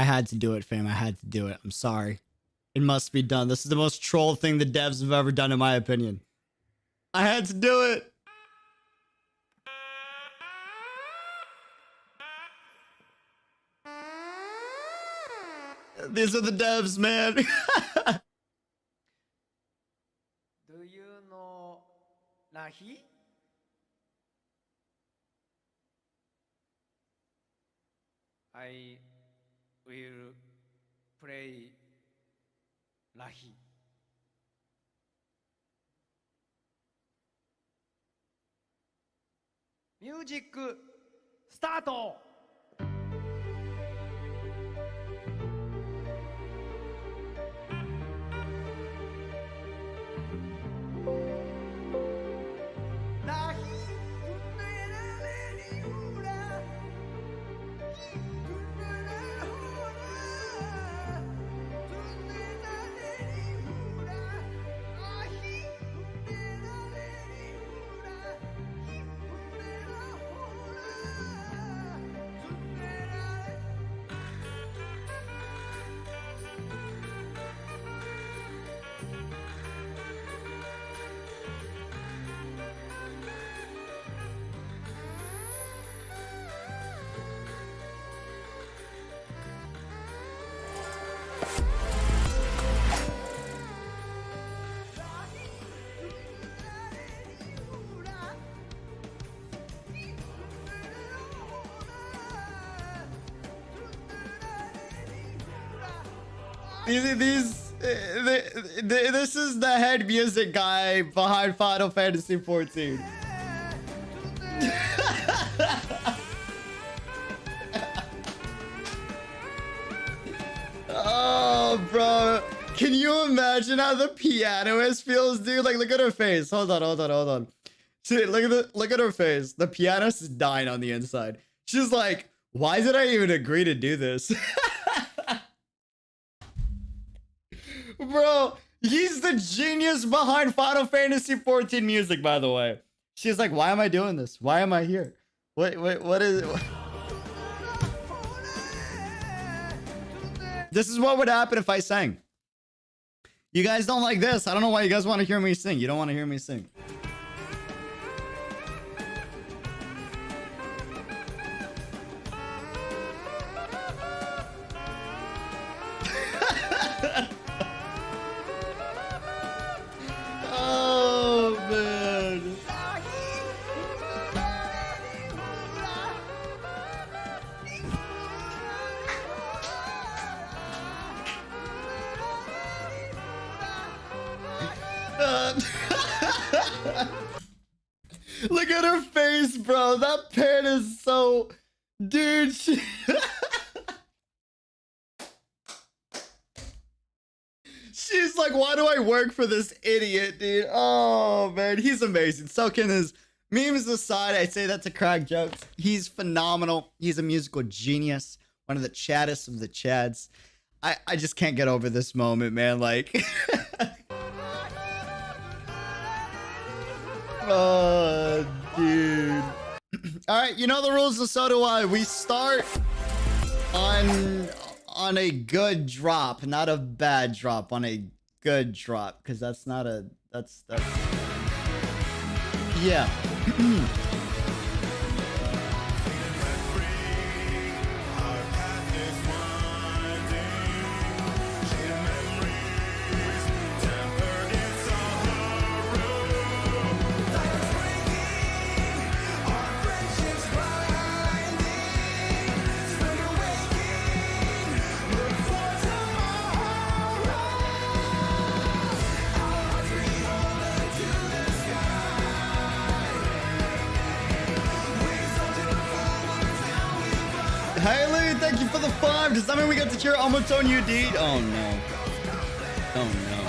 I had to do it, fam. I had to do it. I'm sorry. It must be done. This is the most troll thing the devs have ever done, in my opinion. I had to do it. These are the devs, man. Do you know Rahi? I will play Rahi. Music start! This is the head music guy behind Final Fantasy XIV. Oh, bro. Can you imagine how the pianist feels, dude? Like, look at her face. Hold on. See, look at her face. The pianist is dying on the inside. She's like, why did I even agree to do this? Bro, he's the genius behind Final Fantasy XIV music, by the way. She's like, why am I doing this? Why am I here? What is it? This is what would happen if I sang. You guys don't like this. I don't know why you guys want to hear me sing. You don't want to hear me sing. Oh, man. Look at her face, bro. That pan is so... Dude, she's like, why do I work for this idiot, dude? Oh, man. He's amazing. Soaking his memes aside, I say that to crack jokes. He's phenomenal. He's a musical genius. One of the chaddest of the chads. I just can't get over this moment, man. Like... Oh, dude. All right, you know the rules, and so do I. We start on a good drop, not a bad drop. On a good drop, because that's not a that's yeah. Haley, thank you for the 5. Does that mean we got to cheer Omotone UD? Oh no. Oh no.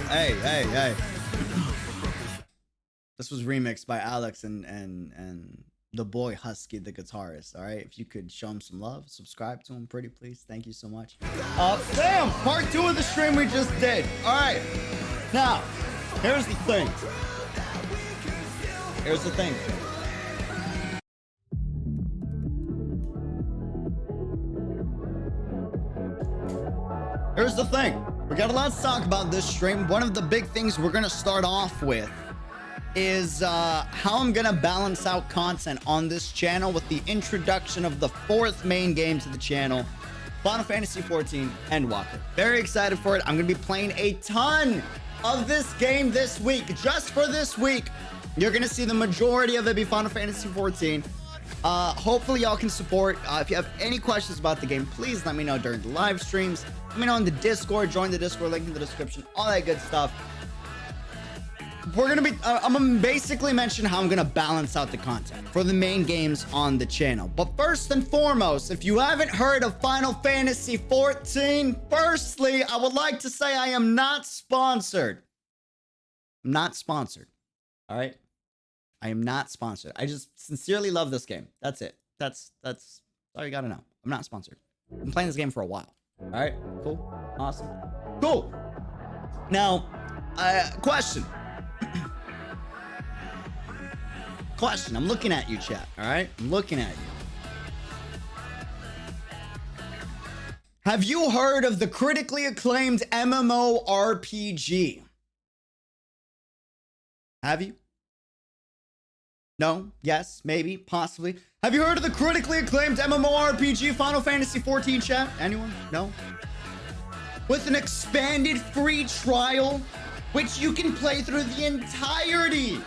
Hey. This was remixed by Alex and the boy Husky, the guitarist. All right, if you could show him some love, subscribe to him, pretty please. Thank you so much. Damn, part 2 of the stream we just did. All right, now here's the thing. Here's the thing. Here's the thing. We got a lot to talk about this stream. One of the big things we're gonna start off with is how I'm gonna balance out content on this channel with the introduction of the 4th main game to the channel, Final Fantasy XIV Endwalker. Very excited for it. I'm gonna be playing a ton of this game this week. Just for this week, you're gonna see the majority of it be Final Fantasy XIV. Hopefully y'all can support. If you have any questions about the game, please let me know during the live streams. Let me know in the Discord. Join the Discord, link in the description, all that good stuff. We're gonna be I'm gonna basically mention how I'm gonna balance out the content for the main games on the channel. But first and foremost, if you haven't heard of Final Fantasy XIV, firstly, I would like to say I am not sponsored. I'm not sponsored. All right, I am not sponsored. I just sincerely love this game. That's it. That's all you gotta know. I'm not sponsored. I've been playing this game for a while. All right, cool, awesome, cool. Now, question. Question. I'm looking at you, chat. All right, I'm looking at you. Have you heard of the critically acclaimed MMORPG? Have you? No? Yes? Maybe? Possibly? Have you heard of the critically acclaimed MMORPG Final Fantasy XIV, chat? Anyone? No? With an expanded free trial, which you can play through the entirety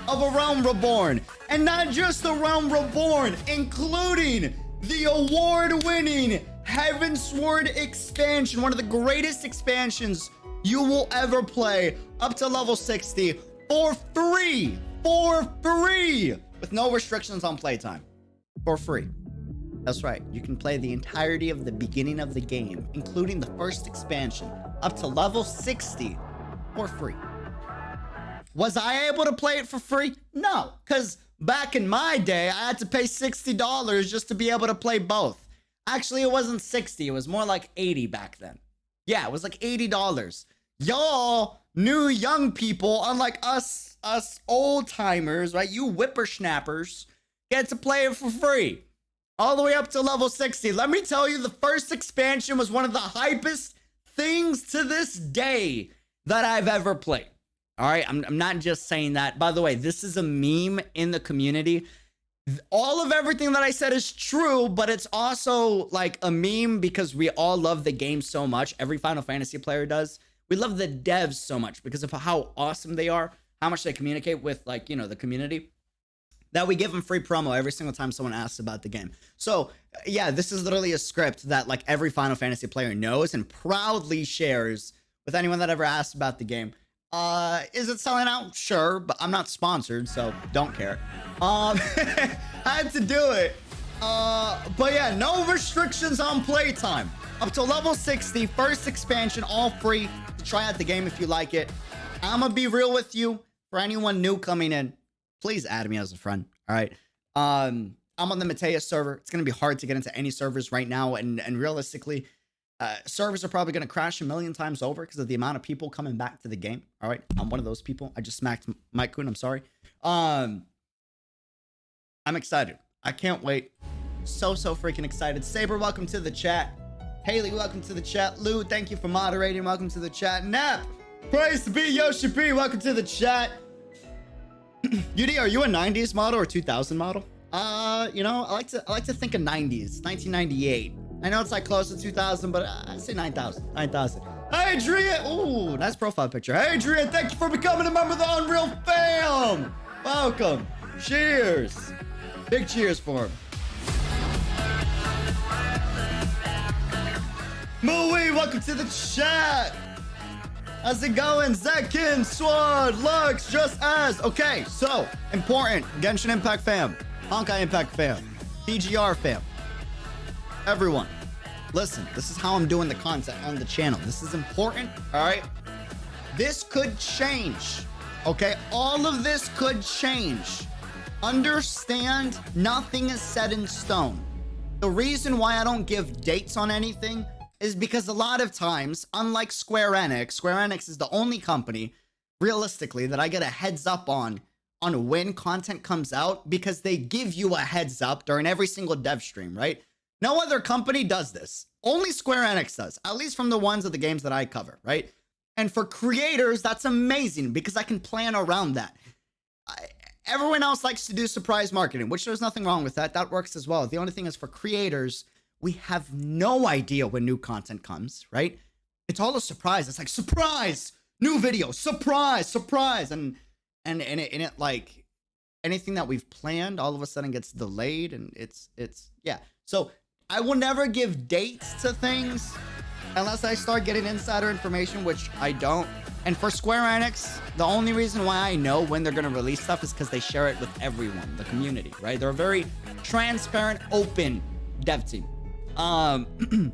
of A Realm Reborn. And not just A Realm Reborn, including the award-winning Heavensward expansion, one of the greatest expansions you will ever play, up to level 60 for free. For free! With no restrictions on playtime. For free. That's right. You can play the entirety of the beginning of the game, including the first expansion, up to level 60 for free. Was I able to play it for free? No, because back in my day, I had to pay $60 just to be able to play both. Actually, it wasn't 60. It was more like 80 back then. Yeah, it was like $80. Y'all new young people, unlike us old timers, right? You whippersnappers get to play it for free. All the way up to level 60. Let me tell you, the first expansion was one of the hypest things to this day that I've ever played. All right, I'm not just saying that. By the way, this is a meme in the community. All of everything that I said is true, but it's also like a meme because we all love the game so much. Every Final Fantasy player does. We love the devs so much because of how awesome they are, how much they communicate with, like, you know, the community, that we give them free promo every single time someone asks about the game. So yeah, this is literally a script that like every Final Fantasy player knows and proudly shares with anyone that ever asks about the game. Is it selling out? Sure, but I'm not sponsored, so don't care. Had to do it. But yeah, no restrictions on playtime. Up to level 60, first expansion, all free to try out the game if you like it. I'm gonna be real with you. For anyone new coming in, please add me as a friend. All right. I'm on the Mateus server. It's gonna be hard to get into any servers right now, and realistically, servers are probably gonna crash a million times over because of the amount of people coming back to the game. All right, I'm one of those people. I just smacked Mike Kuhn. I'm sorry. I'm excited. I can't wait. So freaking excited. Saber, welcome to the chat. Haley, welcome to the chat. Lou, thank you for moderating. Welcome to the chat. Nap, praise to be Yoshi B. Welcome to the chat. UD, are you a 90s model or 2000 model? You know, I like to think of 90s, 1998. I know it's like close to 2000, but I say 9,000. 9,000. Hey, Adrian. Ooh, nice profile picture. Hey, Adrian, thank you for becoming a member of the Unreal fam. Welcome. Cheers. Big cheers for him. Mooey, welcome to the chat. How's it going? Zekin, Swad, Lux, Just As. Okay, so, important. Genshin Impact fam. Honkai Impact fam. PGR fam. Everyone, listen, this is how I'm doing the content on the channel. This is important, all right? This could change. Okay, all of this could change. Understand, nothing is set in stone. The reason why I don't give dates on anything is because a lot of times, unlike Square Enix is the only company, realistically, that I get a heads up on when content comes out, because they give you a heads up during every single dev stream, right? No other company does this. Only Square Enix does, at least from the ones of the games that I cover, right? And for creators, that's amazing because I can plan around that. Everyone else likes to do surprise marketing, which there's nothing wrong with that. That works as well. The only thing is for creators, we have no idea when new content comes, right? It's all a surprise. It's like, surprise, new video, surprise, surprise. And it like anything that we've planned all of a sudden gets delayed, and it's yeah. So I will never give dates to things unless I start getting insider information, which I don't. And for Square Enix, the only reason why I know when they're going to release stuff is because they share it with everyone, the community, right? They're a very transparent, open dev team. And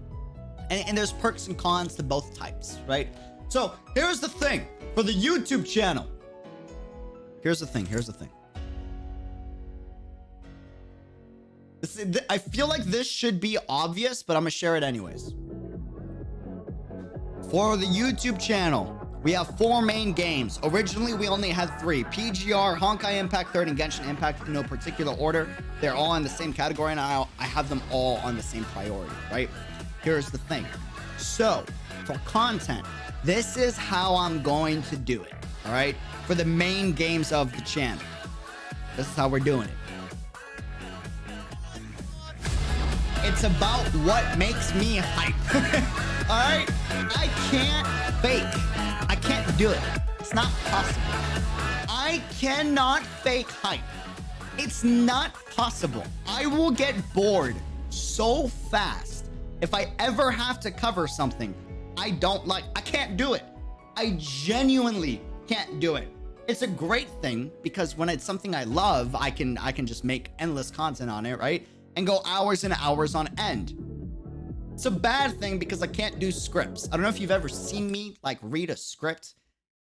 there's perks and cons to both types, right? So here's the thing for the YouTube channel. Here's the thing. I feel like this should be obvious, but I'm going to share it anyways. For the YouTube channel, we have 4 main games. Originally, we only had 3. PGR, Honkai Impact 3rd, and Genshin Impact in no particular order. They're all in the same category, and I have them all on the same priority, right? Here's the thing. So, for content, this is how I'm going to do it, all right? For the main games of the channel. This is how we're doing it. It's about what makes me hype. All right? I can't fake. I can't do it. It's not possible. I cannot fake hype. It's not possible. I will get bored so fast if I ever have to cover something I don't like. I can't do it. I genuinely can't do it. It's a great thing because when it's something I love, I can just make endless content on it, right? And go hours and hours on end. It's a bad thing because I can't do scripts. I don't know if you've ever seen me like read a script.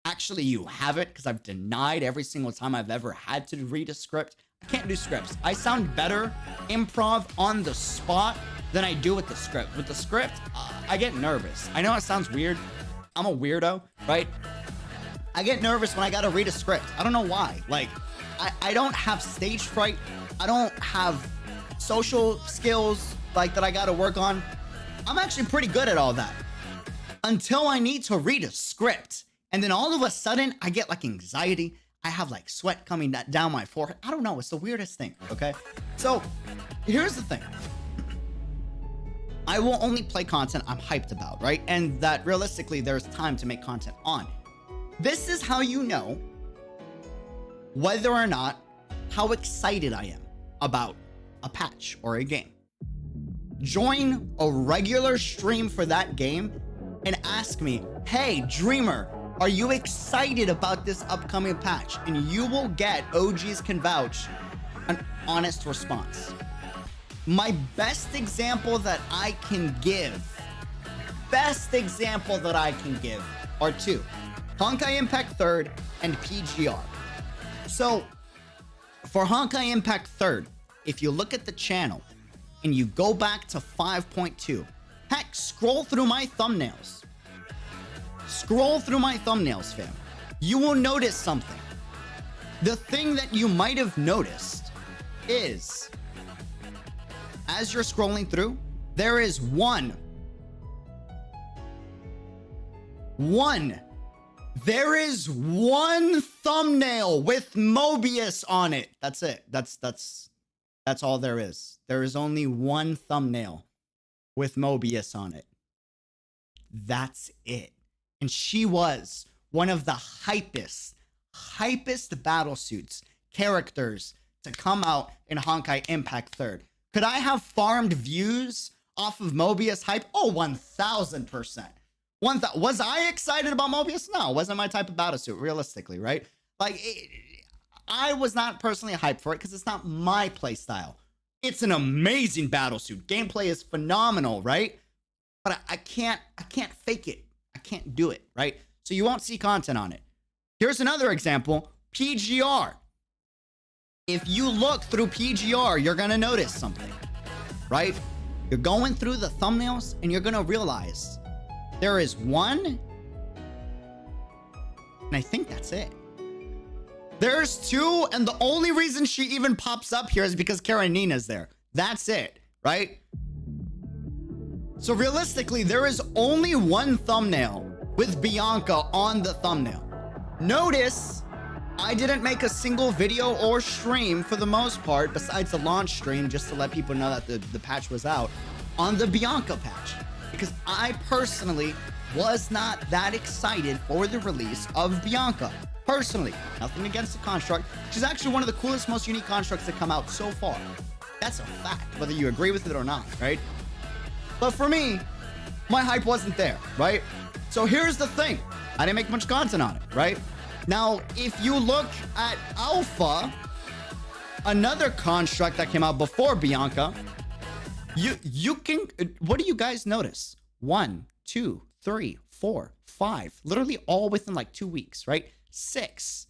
Actually, you haven't, because I've denied every single time I've ever had to read a script. I can't do scripts. I sound better improv on the spot than I do with the script. With the script, I get nervous. I know it sounds weird. I'm a weirdo, right? I get nervous when I gotta read a script. I don't know why. Like, I don't have stage fright. I don't have social skills like that I gotta work on. I'm actually pretty good at all that until I need to read a script, and then all of a sudden I get like anxiety. I have like sweat coming down my forehead. I don't know, it's the weirdest thing. Okay, so here's the thing. I will only play content I'm hyped about, right? And that realistically there's time to make content on. This is how you know whether or not how excited I am about a patch or a game. Join a regular stream for that game and ask me, hey, Dreamer, are you excited about this upcoming patch? And you will get, OGs can vouch, an honest response. My best example that I can give are 2. Honkai Impact 3rd and PGR. So, for Honkai Impact 3rd, if you look at the channel and you go back to 5.2, heck, scroll through my thumbnails. Scroll through my thumbnails, fam. You will notice something. The thing that you might have noticed is, as you're scrolling through, there is one. There is one thumbnail with Mobius on it. That's it. That's all there is. There is only one thumbnail with Mobius on it. That's it. And she was one of the hypest battlesuits characters to come out in Honkai Impact 3rd. Could I have farmed views off of Mobius hype? Oh, 1000%. Was I excited about Mobius? No, it wasn't my type of battlesuit, realistically, right? Like, I was not personally hyped for it because it's not my play style. It's an amazing battlesuit. Gameplay is phenomenal, right? But I can't fake it. I can't do it, right? So you won't see content on it. Here's another example, PGR. If you look through PGR, you're gonna notice something, right? You're going through the thumbnails and you're gonna realize there is one, and I think that's it. There's two, and the only reason she even pops up here is because Karenina's there. That's it, right? So realistically, there is only one thumbnail with Bianca on the thumbnail. Notice I didn't make a single video or stream for the most part, besides the launch stream, just to let people know that the patch was out, on the Bianca patch. Because I personally was not that excited for the release of Bianca. Personally, nothing against the construct. She's actually one of the coolest, most unique constructs that come out so far. That's a fact, whether you agree with it or not, right? But for me, my hype wasn't there, right? So here's the thing. I didn't make much content on it, right? Now, if you look at Alpha, another construct that came out before Bianca, you can, what do you guys notice? 1, 2, 3, 4, 5, literally all within like 2 weeks, right? 6,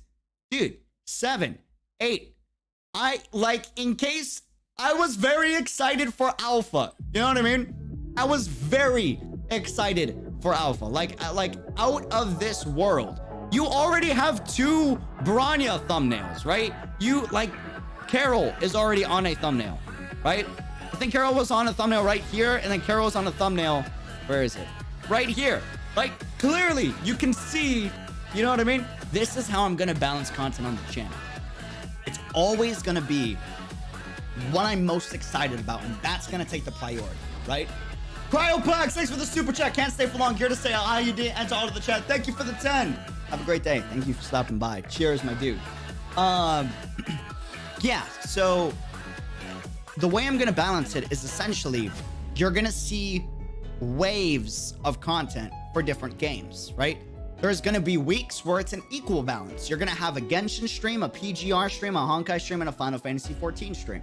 dude, 7, 8. In case I was very excited for Alpha, you know what I mean? I was very excited for Alpha, like out of this world. You already have 2 Branya thumbnails, right? Carol is already on a thumbnail, right? I think Carol was on a thumbnail right here, and then Carol was on a thumbnail, where is it? Right here. Like, clearly, you can see, you know what I mean? This is how I'm gonna balance content on the channel. It's always gonna be what I'm most excited about, and that's gonna take the priority, right? Cryopax, thanks for the super chat. Can't stay for long. Here to say how you did enter all of the chat. Thank you for the 10. Have a great day. Thank you for stopping by. Cheers, my dude. Yeah, so the way I'm gonna balance it is essentially you're gonna see waves of content for different games, right? There's gonna be weeks where it's an equal balance. You're gonna have a Genshin stream, a PGR stream, a Honkai stream, and a Final Fantasy XIV stream.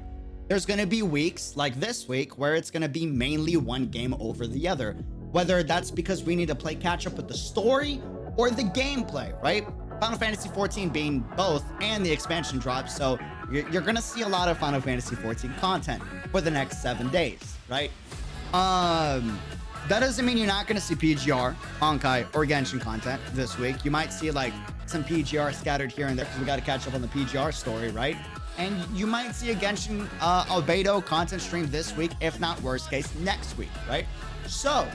There's gonna be weeks like this week where it's gonna be mainly one game over the other, whether that's because we need to play catch up with the story or the gameplay, right? Final Fantasy XIV being both, and the expansion drops, so you're gonna see a lot of Final Fantasy XIV content for the next 7 days, right? That doesn't mean you're not gonna see PGR, Honkai, or Genshin content this week. You might see like some PGR scattered here and there because we gotta catch up on the PGR story, right? And you might see a Genshin Albedo content stream this week, if not worst case, next week, right? So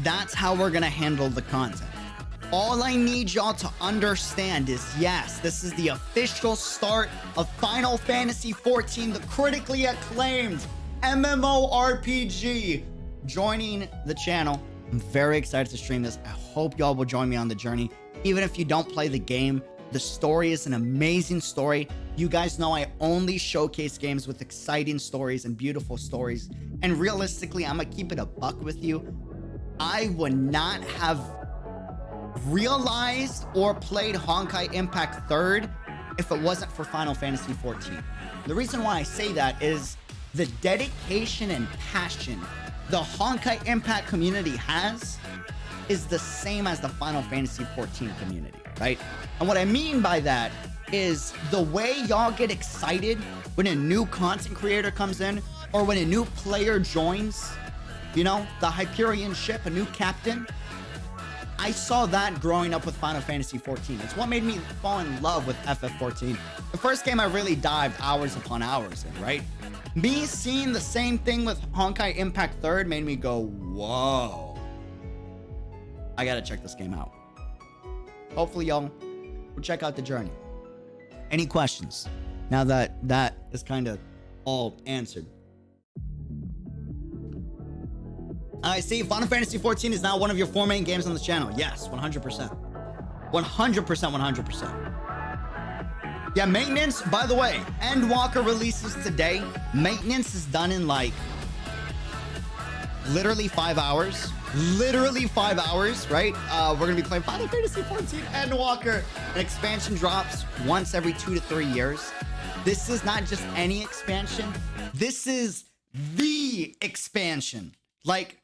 that's how we're gonna handle the content. All I need y'all to understand is, yes, this is the official start of Final Fantasy XIV, the critically acclaimed MMORPG, joining the channel. I'm very excited to stream this. I hope y'all will join me on the journey. Even if you don't play the game, the story is an amazing story. You guys know I only showcase games with exciting stories and beautiful stories. And realistically, I'm gonna keep it a buck with you. I would not have realized or played Honkai Impact 3rd if it wasn't for Final Fantasy XIV. The reason why I say that is the dedication and passion the Honkai Impact community has is the same as the Final Fantasy XIV community, right? And what I mean by that is the way y'all get excited when a new content creator comes in or when a new player joins, you know, the Hyperion ship, a new captain. I saw that growing up with Final Fantasy XIV. It's what made me fall in love with FF14. The first game I really dived hours upon hours in, right? Me seeing the same thing with Honkai Impact 3rd made me go, whoa. I gotta check this game out. Hopefully y'all will check out the journey. Any questions? Now that that is kind of all answered. I see Final Fantasy XIV is now one of your 4 main games on the channel. Yes, 100%. 100%. Yeah, maintenance, by the way, Endwalker releases today. Maintenance is done in like literally 5 hours. Literally 5 hours, right? We're gonna be playing Final Fantasy XIV Endwalker. An expansion drops once every 2 to 3 years. This is not just any expansion. This is the expansion. Like,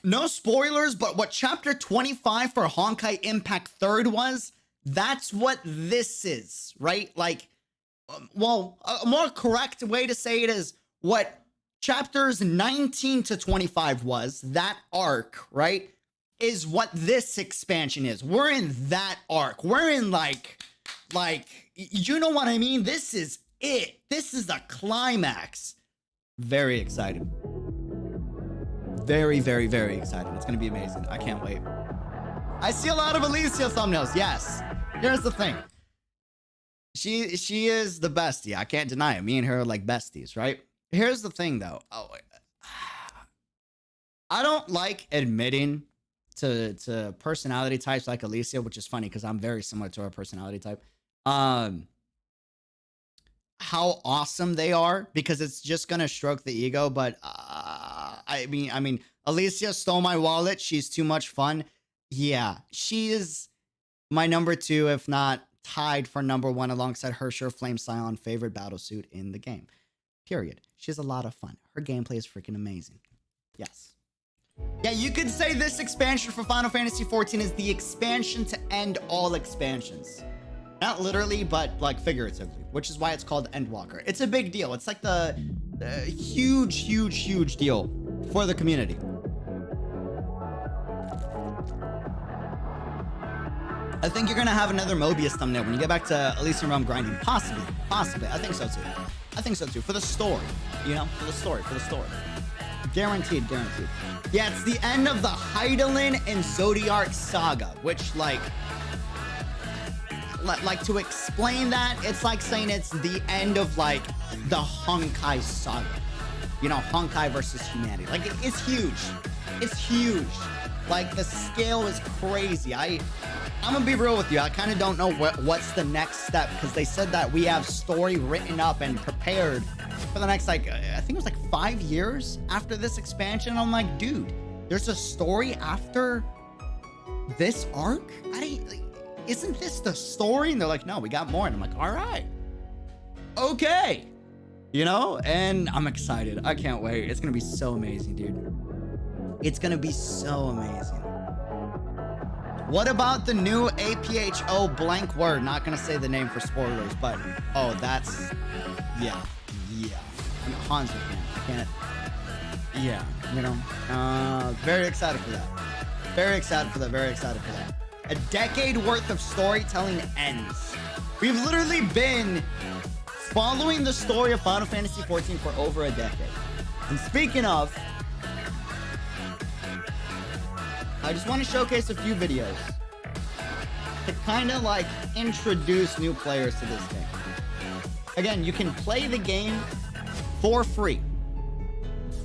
no spoilers, but what chapter 25 for Honkai Impact 3rd was, that's what this is, right? Like, well, a more correct way to say it is what chapters 19 to 25 was, that arc, right, is what this expansion is. We're in that arc. We're in like, you know what I mean? This is it. This is the climax. Very excited. Very, very, very excited. It's going to be amazing. I can't wait. I see a lot of Alicia thumbnails. Yes. Here's the thing. She is the bestie. I can't deny it. Me and her are like besties, right? Here's the thing, though. I don't like admitting to personality types like Alicia, which is funny because I'm very similar to her personality type. How awesome they are, because it's just gonna stroke the ego. But I mean, Alicia stole my wallet. She's too much fun. Yeah, she is my number 2, if not tied for number 1, alongside Herrscher Flame Scion favorite battlesuit in the game. Period. She's a lot of fun. Her gameplay is freaking amazing. Yes. Yeah, you could say this expansion for Final Fantasy XIV is the expansion to end all expansions. Not literally, but like figuratively, which is why it's called Endwalker. It's a big deal. It's like the huge deal for the community. I think you're gonna have another Mobius thumbnail when you get back to Elysium Realm grinding. Possibly. I think so too. For the story, you know, for the story. Guaranteed. Yeah, it's the end of the Heidelin and Zodiac saga, which like to explain that, it's like saying it's the end of like the Honkai saga. You know, Honkai versus humanity. Like it's huge. It's huge. Like the scale is crazy. I'm gonna be real with you. I kind of don't know what's the next step, because they said that we have story written up and prepared for the next, like, I think it was like 5 years after this expansion. I'm like, dude, there's a story after this arc? Isn't this the story? And they're like, no, we got more. And I'm like, all right, okay, you know. And I'm excited. I can't wait. It's gonna be so amazing, dude. It's gonna be so amazing. What about the new APHO blank word? Not gonna say the name for spoilers, but oh, that's yeah. I'm a Hanzo fan. I can't. Yeah, you know. Very excited for that. Very excited for that. A decade worth of storytelling ends. We've literally been following the story of Final Fantasy XIV for over a decade. And speaking of, I just want to showcase a few videos to kind of like introduce new players to this game. Again, you can play the game for free.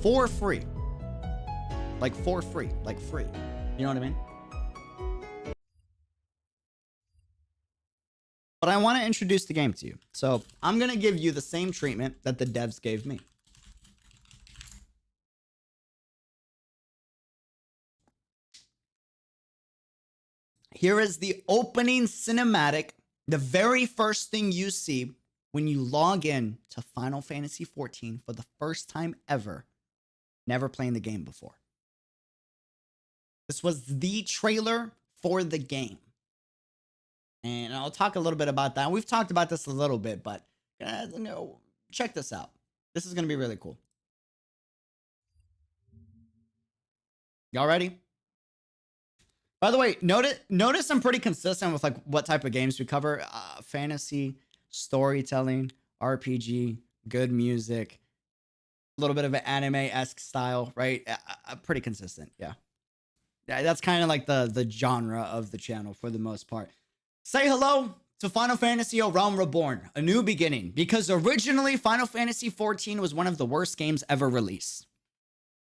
For free. Like for free. Like free. You know what I mean? But I want to introduce the game to you. So I'm going to give you the same treatment that the devs gave me. Here is the opening cinematic, the very first thing you see when you log in to Final Fantasy XIV for the first time ever, never playing the game before. This was the trailer for the game. And I'll talk a little bit about that. We've talked about this a little bit, but check this out. This is going to be really cool. Y'all ready? By the way, notice I'm pretty consistent with like what type of games we cover. Fantasy, storytelling, RPG, good music, a little bit of an anime-esque style, right? Pretty consistent, yeah. That's kind of like the genre of the channel for the most part. Say hello to Final Fantasy Realm Reborn, a new beginning, because originally Final Fantasy XIV was one of the worst games ever released.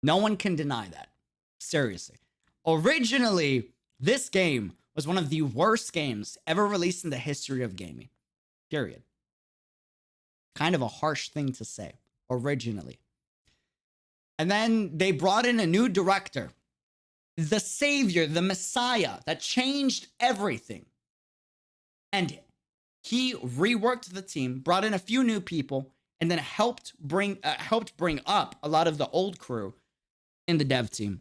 No one can deny that. Seriously. Originally, this game was one of the worst games ever released in the history of gaming. Period. Kind of a harsh thing to say. Originally. And then they brought in a new director. The savior, the messiah that changed everything. And he reworked the team, brought in a few new people, and then helped bring up a lot of the old crew in the dev team.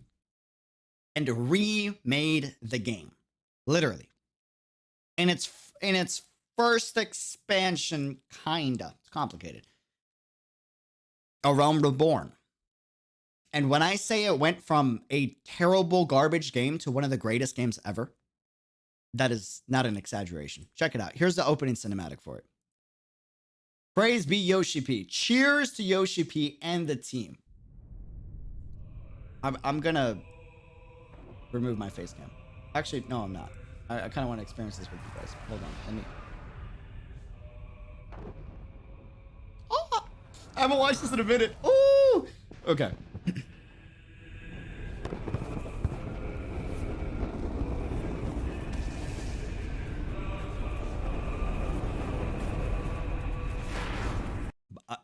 and remade the game, literally. In its first expansion, kinda. It's complicated. A Realm Reborn. And when I say it went from a terrible garbage game to one of the greatest games ever, that is not an exaggeration. Check it out. Here's the opening cinematic for it. Praise be Yoshi P. Cheers to Yoshi P and the team. I'm gonna remove my face cam. Actually, no, I'm not. I kind of want to experience this with you guys. Hold on. Let me. Oh, I haven't watched this in a minute. Ooh. Okay.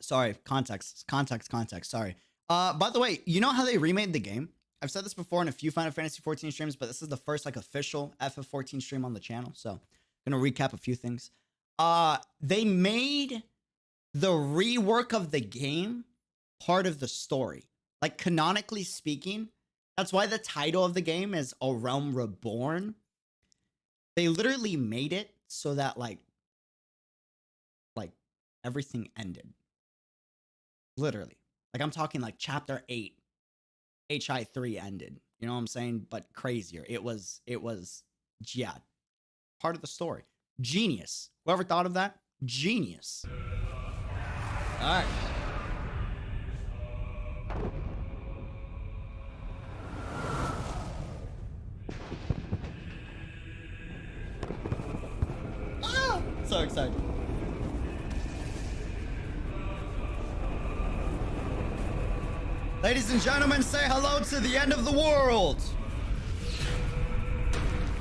Sorry, context. Sorry. By the way, you know how they remade the game? I've said this before in a few Final Fantasy 14 streams, but this is the first like official FF14 stream on the channel. So I'm gonna recap a few things. They made the rework of the game part of the story. Like canonically speaking, that's why the title of the game is A Realm Reborn. They literally made it so that like everything ended. Literally. Like I'm talking like chapter 8, HI3 ended. You know what I'm saying? But crazier. It was, yeah, part of the story. Genius. Whoever thought of that? Genius. All right. Ah, so excited. Ladies and gentlemen, say hello to the end of the world.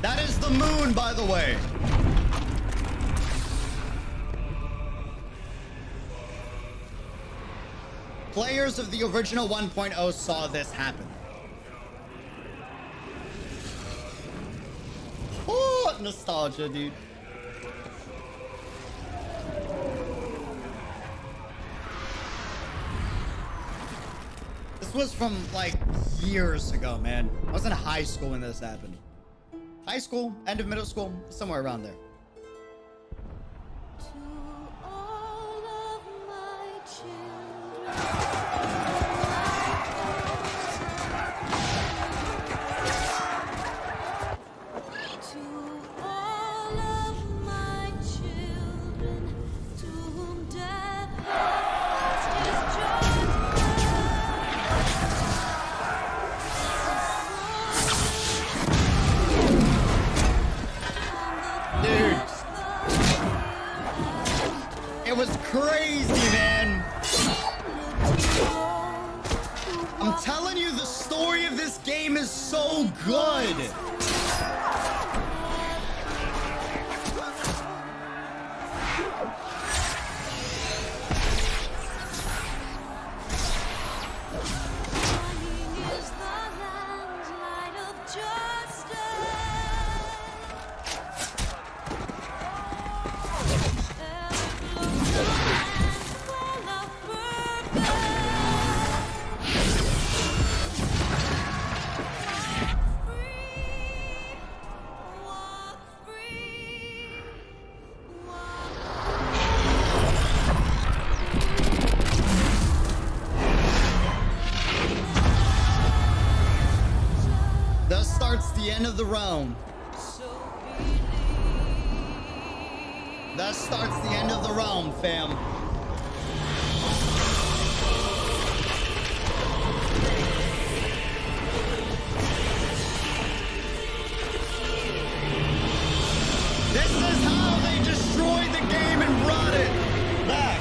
That is the moon, by the way. Players of the original 1.0 saw this happen. Oh, nostalgia, dude. This was from like years ago, man. I was in high school when this happened. High school, end of middle school, somewhere around there. It was crazy, man. I'm telling you, the story of this game is so good. Thus starts the end of the realm. Thus starts the end of the realm, fam. This is how they destroyed the game and brought it back.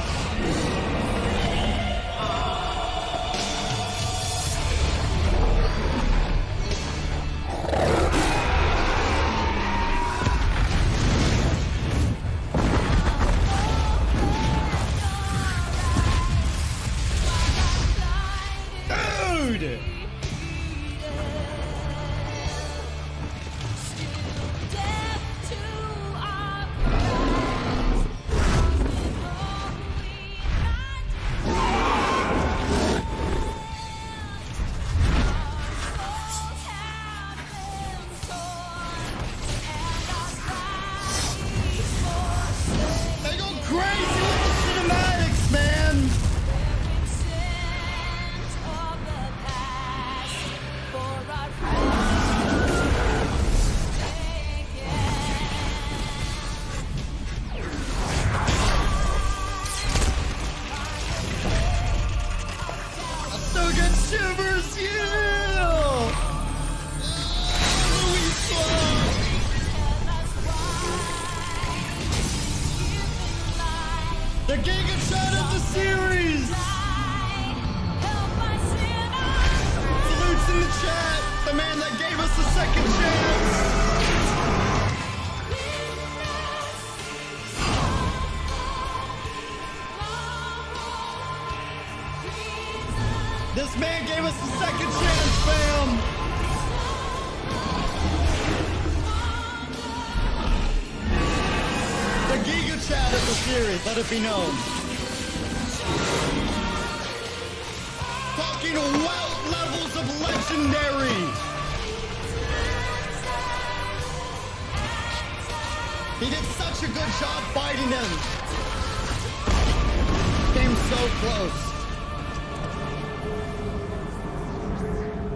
series, let it be known. Fucking well levels of legendary. He did such a good job fighting him. Came so close.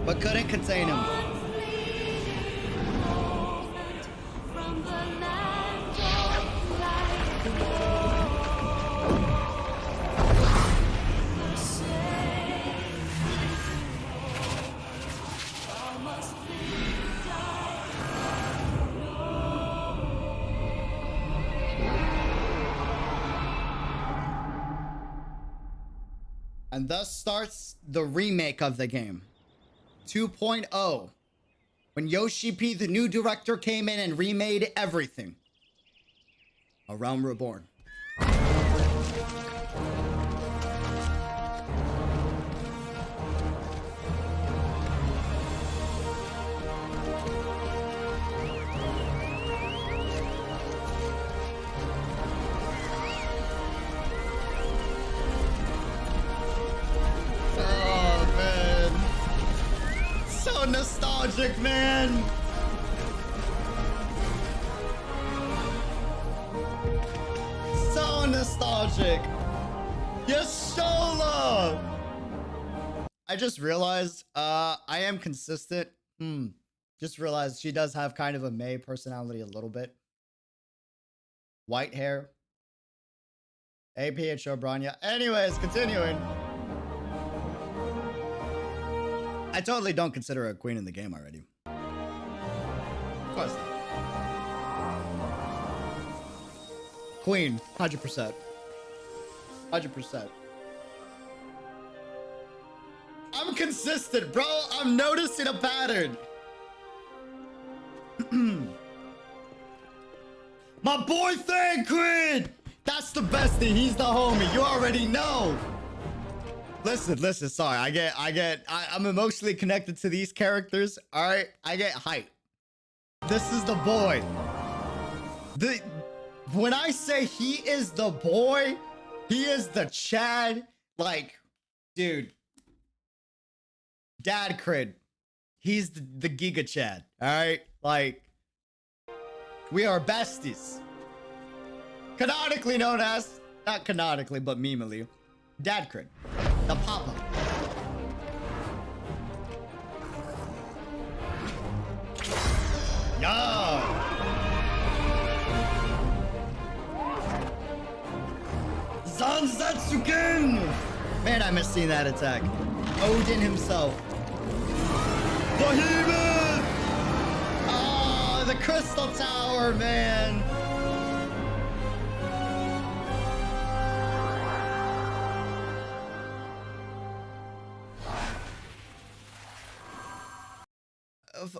But couldn't contain him. And thus starts the remake of the game, 2.0, when Yoshi P, the new director, came in and remade everything. A Realm Reborn. Nostalgic, man. So nostalgic. Yashola. I just realized I am consistent. Just realized she does have kind of a Mei personality a little bit. White hair. APH O'Brien. Anyways, continuing. I totally don't consider her a queen in the game already. Of course not. Queen, 100%. 100%. I'm consistent, bro. I'm noticing a pattern. My boy Thancred! That's the bestie. He's the homie. You already know. Listen, sorry. I'm emotionally connected to these characters. All right, I get hype. This is the boy. When I say he is the boy, he is the Chad. Like, dude, Dad Crid. He's the Giga Chad. All right, like, we are besties. Canonically known as, not canonically, but memely, Dad Crid. The Papa. Yo! Zanzetsuken! Man, I miss seeing that attack. Odin himself. Behemoth! Ah, the Crystal Tower, man!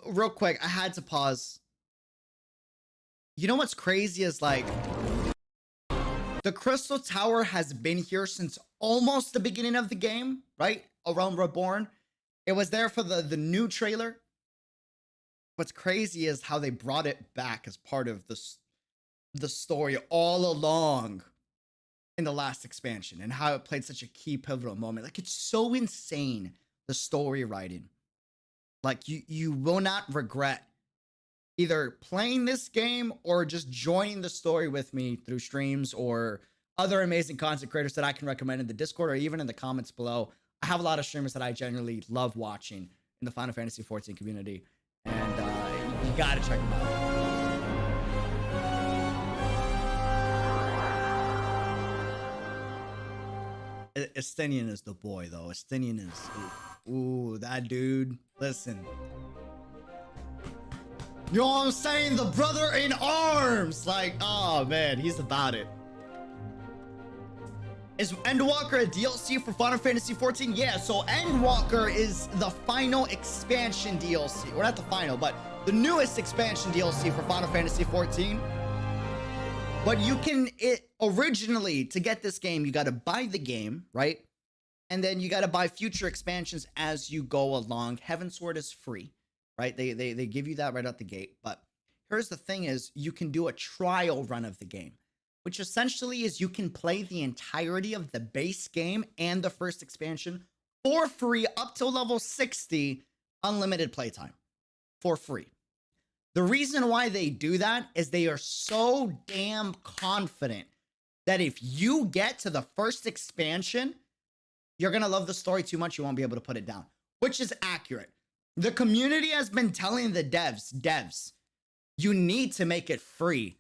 Real quick, I had to pause. You know what's crazy is, like, the Crystal Tower has been here since almost the beginning of the game, right? A Realm Reborn. It was there for the new trailer. What's crazy is how they brought it back as part of the story all along in the last expansion, and how it played such a key pivotal moment. Like, it's so insane, the story writing. Like, you will not regret either playing this game or just joining the story with me through streams or other amazing content creators that I can recommend in the Discord or even in the comments below. I have a lot of streamers that I genuinely love watching in the Final Fantasy XIV community, and you gotta check them out. Estinian is the boy, though. Estinian is... Ooh, that dude. Listen. You know what I'm saying? The brother in arms. Like, oh, man. He's about it. Is Endwalker a DLC for Final Fantasy XIV? Yeah, so Endwalker is the final expansion DLC. Well, not the final, but the newest expansion DLC for Final Fantasy XIV. But you can... Originally, to get this game, you got to buy the game, right? And then you got to buy future expansions as you go along. Heavensward is free, right? They give you that right out the gate. But here's the thing is, you can do a trial run of the game. which essentially is you can play the entirety of the base game and the first expansion for free up till level 60, unlimited playtime for free. The reason why they do that is they are so damn confident that if you get to the first expansion, you're going to love the story too much, you won't be able to put it down, which is accurate. The community has been telling the devs, you need to make it free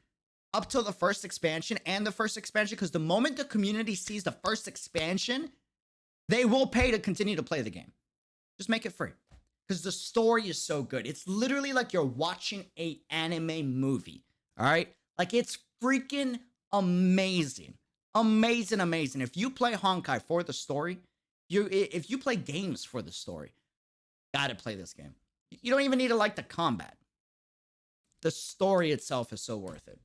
up till the first expansion and the first expansion, because the moment the community sees the first expansion, they will pay to continue to play the game. Just make it free, because the story is so good. It's literally like you're watching an anime movie, all right? Like, it's freaking amazing. Amazing, amazing. If you play Honkai for the story, if you play games for the story, gotta play this game. You don't even need to like the combat. The story itself is so worth it.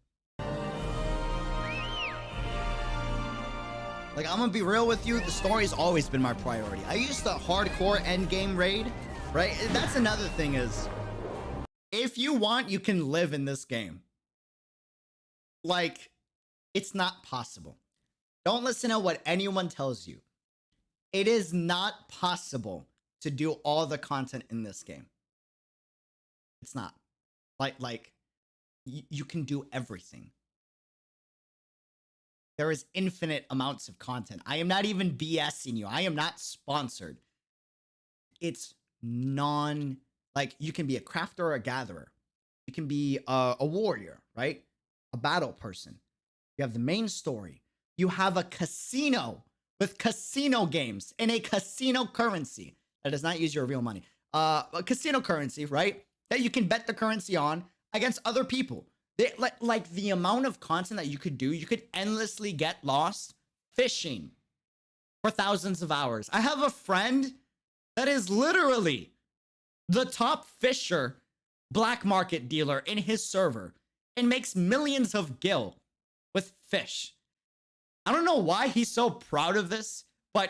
Like, I'm gonna be real with you, the story's always been my priority. I used the hardcore endgame raid, right? That's another thing is, if you want, you can live in this game. Like, it's not possible. Don't listen to what anyone tells you. It is not possible to do all the content in this game. It's not. Like you can do everything. There is infinite amounts of content. I am not even BSing you. I am not sponsored. It's like, you can be a crafter or a gatherer. You can be a warrior, right? A battle person. You have the main story. You have a casino with casino games and a casino currency that does not use your real money. A casino currency, right? That you can bet the currency on against other people. Like the amount of content that you could do, you could endlessly get lost fishing for thousands of hours. I have a friend that is literally the top fisher black market dealer in his server and makes millions of gil with fish. I don't know why he's so proud of this, but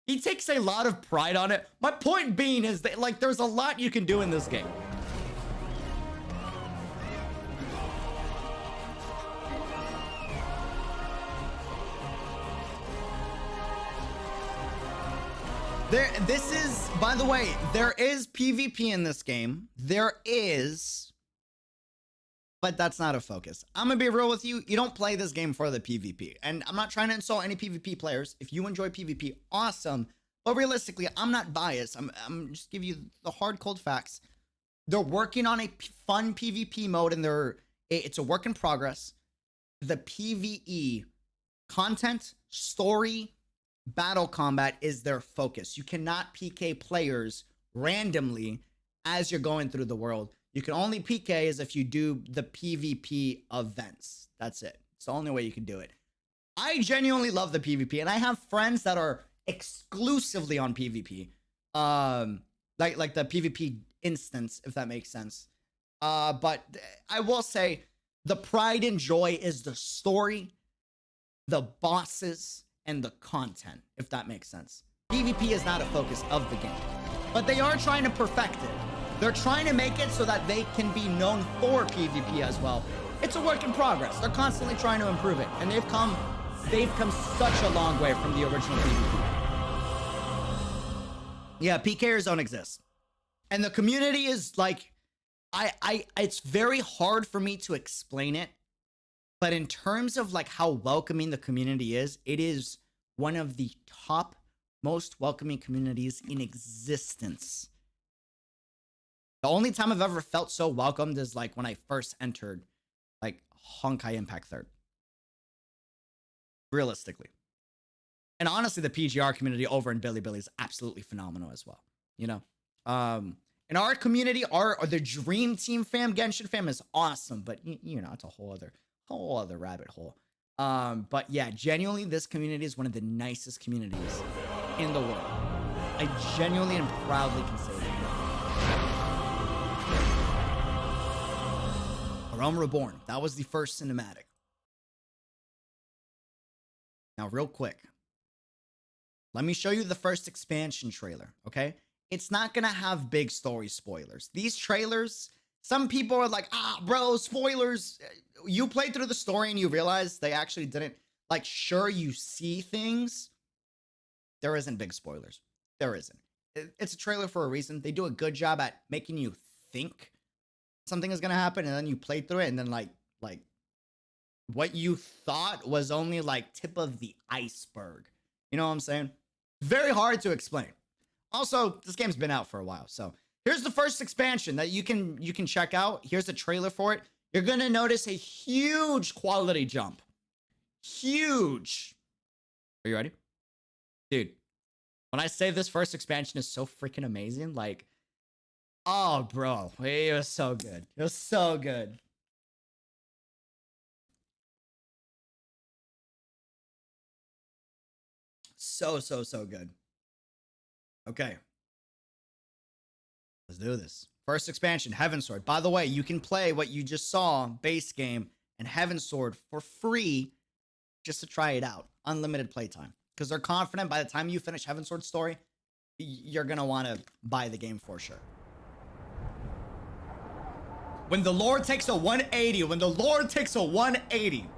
he takes a lot of pride on it. My point being is that, like, there's a lot you can do in this game. This is, by the way, there is PvP in this game. There is, but that's not a focus. I'm gonna be real with you. You don't play this game for the PvP. And I'm not trying to insult any PvP players. If you enjoy PvP, awesome. But realistically, I'm not biased. I'm just giving you the hard, cold facts. They're working on a fun PvP mode, and it's a work in progress. The PvE content, story, battle combat is their focus. You cannot PK players randomly as you're going through the world. You can only PK as if you do the PvP events. That's it. It's the only way you can do it. I genuinely love the PvP, and I have friends that are exclusively on PvP. Like the PvP instance, if that makes sense. But I will say the pride and joy is the story, the bosses, and the content, if that makes sense. PvP is not a focus of the game, but they are trying to perfect it. They're trying to make it so that they can be known for PvP as well. It's a work in progress. They're constantly trying to improve it, and they've come such a long way from the original PvP. Yeah, PKers don't exist. And the community is like, it's very hard for me to explain it. But in terms of like how welcoming the community is, it is one of the top most welcoming communities in existence. The only time I've ever felt so welcomed is like when I first entered like Honkai Impact 3rd. Realistically. And honestly, the PGR community over in Bilibili is absolutely phenomenal as well. You know? In our community, the Dream Team fam, Genshin fam is awesome, but you know, it's a whole other rabbit hole. But yeah, genuinely, this community is one of the nicest communities in the world. I genuinely and proudly can say that. Realm Reborn. That was the first cinematic. Now, real quick, let me show you the first expansion trailer, okay? It's not gonna have big story spoilers. These trailers some people are like, ah, bro, spoilers. You played through the story and you realize they actually didn't, like, sure, you see things. There isn't big spoilers. There isn't. It's a trailer for a reason. They do a good job at making you think something is going to happen, and then you play through it, and then like what you thought was only like tip of the iceberg. You know what I'm saying? Very hard to explain. Also, this game's been out for a while, so here's the first expansion that you can check out. Here's the trailer for it. You're gonna notice a huge quality jump. Huge. Are you ready? Dude, when I say this first expansion is so freaking amazing, like, oh, bro, it was so good. It was so good. So good. Okay. Let's do this. First expansion, Heavensward. By the way, you can play what you just saw, base game, and Heavensward for free just to try it out. Unlimited playtime. Because they're confident by the time you finish Heavensward's story, you're going to want to buy the game for sure. When the Lord takes a 180. When the Lord takes a 180.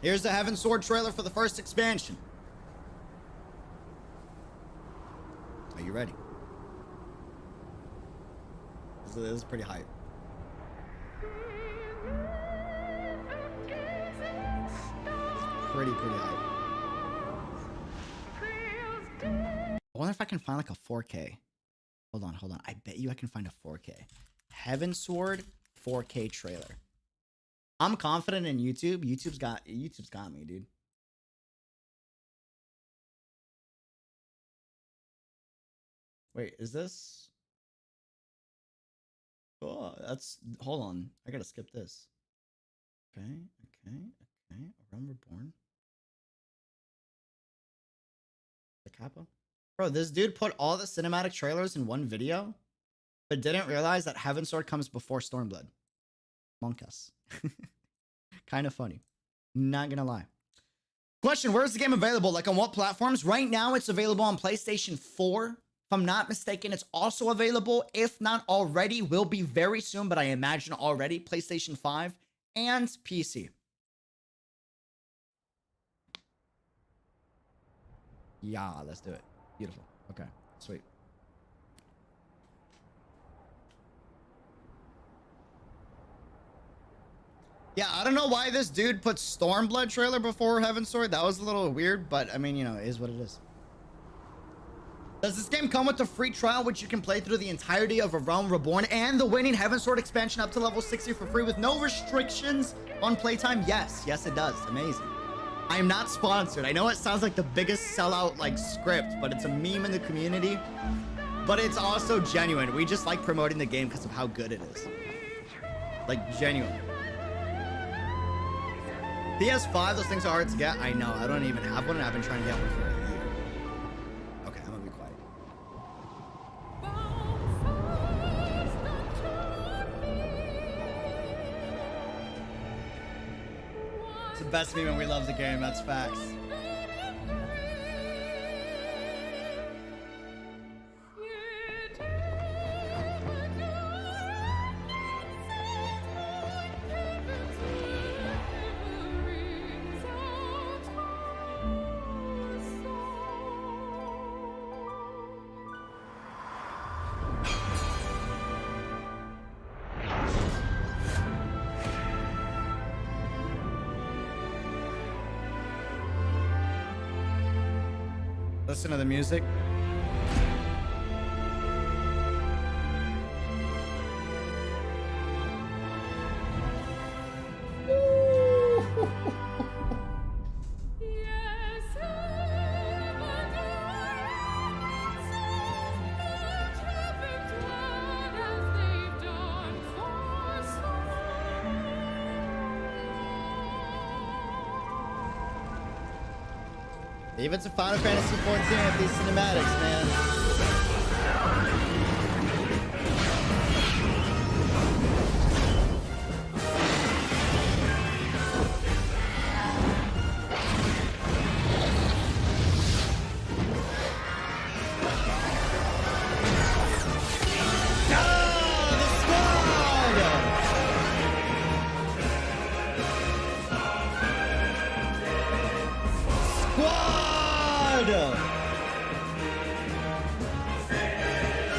Here's the Heavensward trailer for the first expansion. Are you ready? This is pretty hype. Pretty hype. I wonder if I can find like a 4K. Hold on. I bet you I can find a 4K. Heavensward 4K trailer. I'm confident in YouTube. YouTube's got me, dude. Wait, is this? Oh, that's, hold on. I gotta skip this. Okay. Realm Reborn. The capo? Bro, this dude put all the cinematic trailers in one video, but didn't realize that Heavensward comes before Stormblood. Monkus. Kind of funny. Not gonna lie. Question, where is the game available? Like on what platforms? Right now it's available on PlayStation 4. If I'm not mistaken, it's also available, if not already, will be very soon, but I imagine already, PlayStation 5 and PC. Yeah, let's do it. Beautiful. Okay, sweet. Yeah, I don't know why this dude put Stormblood trailer before Heavensward. That was a little weird, but I mean, you know, it is what it is. Does this game come with a free trial, which you can play through the entirety of A Realm Reborn and the winning Heavensward expansion up to level 60 for free with no restrictions on playtime? Yes, it does. Amazing. I am not sponsored. I know it sounds like the biggest sellout like script, but it's a meme in the community. But it's also genuine. We just like promoting the game because of how good it is. Like, genuine. PS5, those things are hard to get. I know. I don't even have one, and I've been trying to get one for a year. Okay, I'm gonna be quiet. It's the best meme when we love the game. That's facts. Listen to the music. Even to Final Fantasy 14 with these cinematics, man.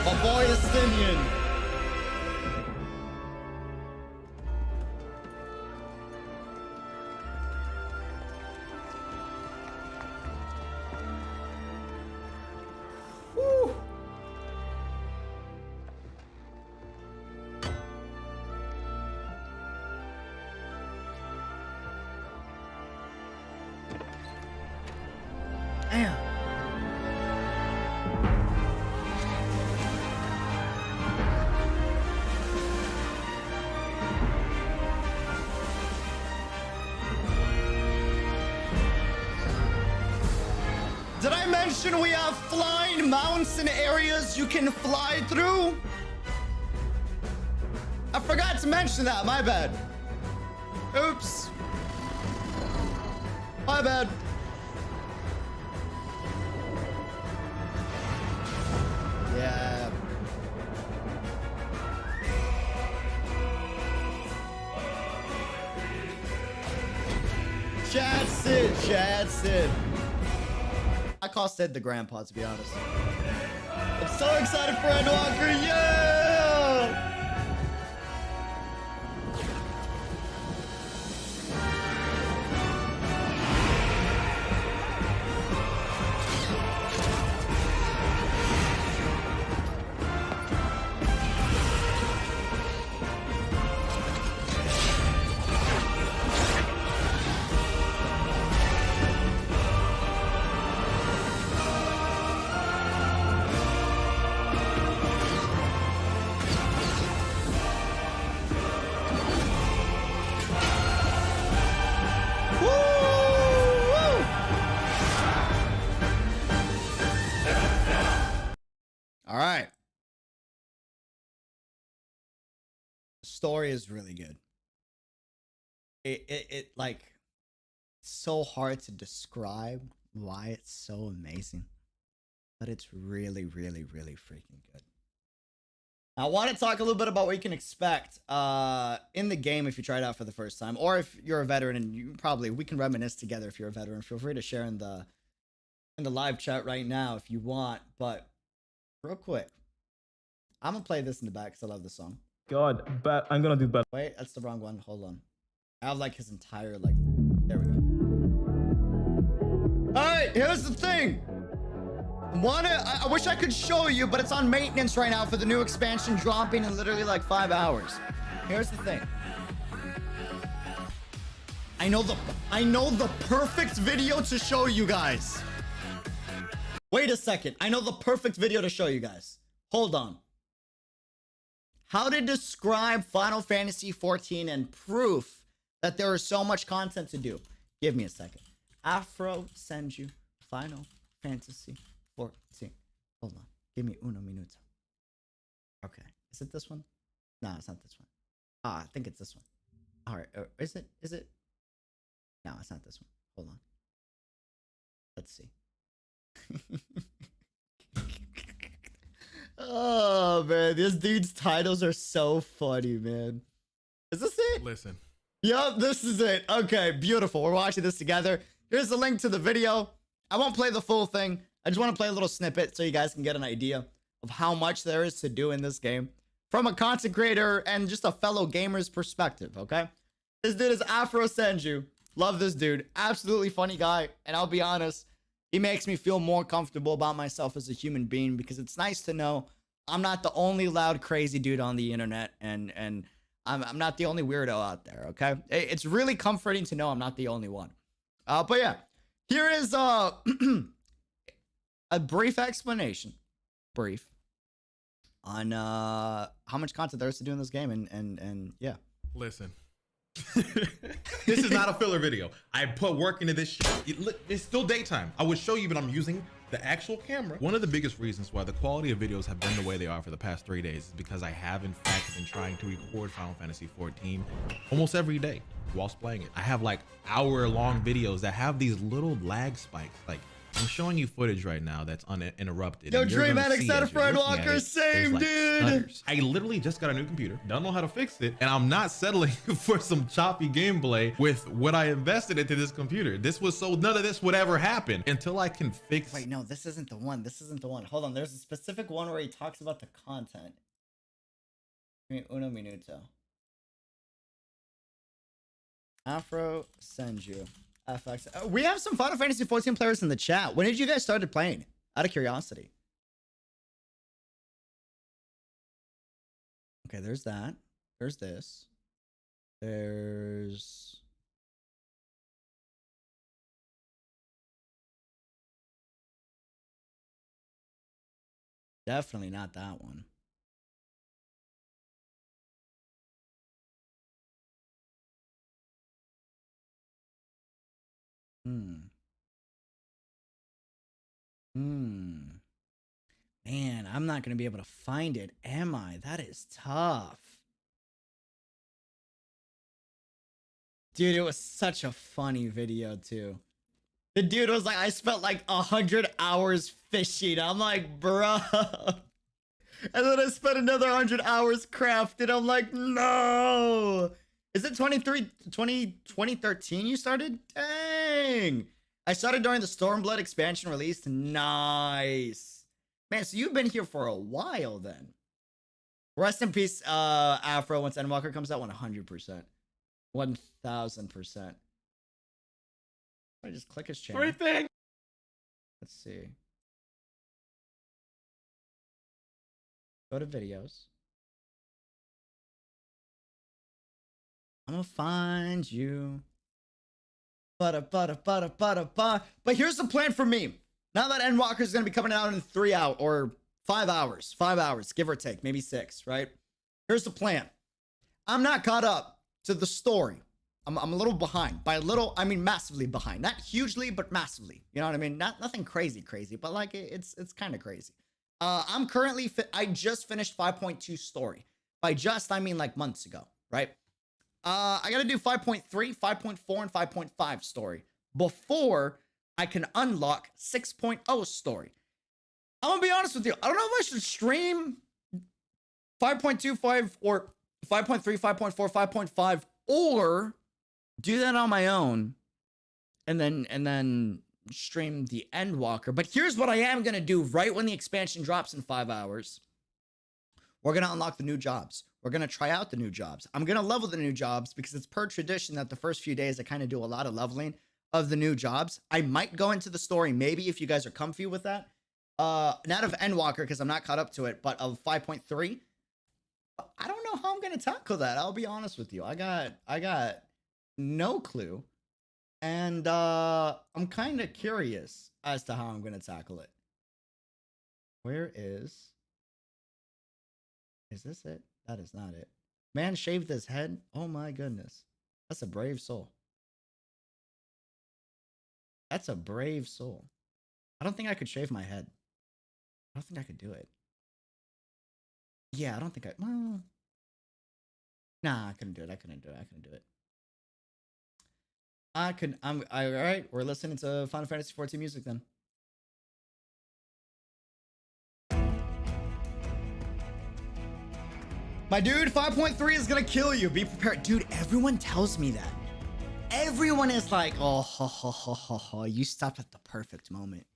My boy is Simeon. Woo. Damn. Did I mention we have flying mounts in areas you can fly through? I forgot to mention that, my bad. Oops. My bad. Yeah. Chad Sid. I call Sid the grandpa, to be honest. I'm so excited for Endwalker, yeah! All right. The story is really good. It like so hard to describe why it's so amazing, but it's really, really, really freaking good. I want to talk a little bit about what you can expect in the game if you try it out for the first time, or if you're a veteran, and we can reminisce together if you're a veteran. Feel free to share in the live chat right now if you want, but real quick, I'm gonna play this in the back because I love the song. God, but I'm gonna do better. Wait, that's the wrong one. Hold on. I have like his entire like. There we go. All right, here's the thing. I wish I could show you, but it's on maintenance right now for the new expansion dropping in literally like 5 hours. Here's the thing. I know the perfect video to show you guys. Wait a second. I know the perfect video to show you guys. Hold on. How to describe Final Fantasy XIV and proof that there is so much content to do. Give me a second. Afro sends you Final Fantasy 14. Hold on. Give me uno minuto. Okay. Is it this one? No, it's not this one. Ah, I think it's this one. All right. Is it? No, it's not this one. Hold on. Let's see. Oh man, this dude's titles are so funny, man. Is this it? Listen. Yup, this is it. Okay, beautiful. We're watching this together. Here's the link to the video. I won't play the full thing. I just want to play a little snippet so you guys can get an idea of how much there is to do in this game from a content creator and just a fellow gamer's perspective, okay? This dude is Afro Senju. Love this dude. Absolutely funny guy. And I'll be honest, he makes me feel more comfortable about myself as a human being because it's nice to know I'm not the only loud, crazy dude on the internet and I'm not the only weirdo out there, okay? It's really comforting to know I'm not the only one. But yeah, here is a brief explanation, on how much content there is to do in this game and yeah. Listen. This is not a filler video. I put work into this shit. It's still daytime. I would show you, but I'm using the actual camera. One of the biggest reasons why the quality of videos have been the way they are for the past 3 days is because I have in fact been trying to record Final Fantasy XIV almost every day whilst playing it. I have like hour-long videos that have these little lag spikes, like I'm showing you footage right now that's uninterrupted. Yo, and you're Dream gonna Addict see said as for you're looking at Endwalker, it, same, there's, like, dude. stutters. I literally just got a new computer, don't know how to fix it, and I'm not settling for some choppy gameplay with what I invested into this computer. This was so none of this would ever happen until I can fix. Wait, no, this isn't the one. This isn't the one. Hold on. There's a specific one where he talks about the content. Uno minuto. Afro sends you. FX. We have some Final Fantasy 14 players in the chat. When did you guys started playing? Out of curiosity. Okay, there's that. There's this. There's... Definitely not that one. Man, I'm not going to be able to find it, am I? That is tough. Dude, it was such a funny video, too. The dude was like, I spent like 100 hours fishing. I'm like, bruh. And then I spent another 100 hours crafting. I'm like, no. Is it 2013 you started? Dang. I started during the Stormblood expansion release. Nice. Man, so you've been here for a while then. Rest in peace, Afro, once Endwalker comes out, 100%. 1000%. I just click his channel. Great thing. Let's see. Go to videos. I'm gonna find you. But here's the plan for me. Now that Endwalker is gonna be coming out in 3 hours or 5 hours, 5 hours, give or take, maybe 6, right? Here's the plan. I'm not caught up to the story. I'm a little behind. By a little, I mean massively behind. Not hugely, but massively. You know what I mean? Nothing crazy, but like it's kind of crazy. I'm currently, I just finished 5.2 story. By just, I mean like months ago, right? I gotta do 5.3, 5.4, and 5.5 story before I can unlock 6.0 story. I'm gonna be honest with you. I don't know if I should stream 5.2, 5, or 5.3, 5.4, 5.5, or do that on my own and then stream the Endwalker. But here's what I am gonna do right when the expansion drops in 5 hours. We're gonna unlock the new jobs. We're gonna try out the new jobs. I'm gonna level the new jobs because it's per tradition that the first few days I kind of do a lot of leveling of the new jobs. I might go into the story, maybe, if you guys are comfy with that. Not of Endwalker because I'm not caught up to it, but of 5.3. I don't know how I'm gonna tackle that. I'll be honest with you. I got no clue. And I'm kind of curious as to how I'm gonna tackle it. Where is this it? That is not it. Man shaved his head. Oh my goodness. That's a brave soul. That's a brave soul. I don't think I could shave my head. I don't think I could do it. Yeah, I don't think well, nah, I couldn't do it. I couldn't do it. All right, we're listening to Final Fantasy 14 music then. My dude, 5.3 is gonna kill you. Be prepared. Dude, everyone tells me that. Everyone is like, oh, you stopped at the perfect moment.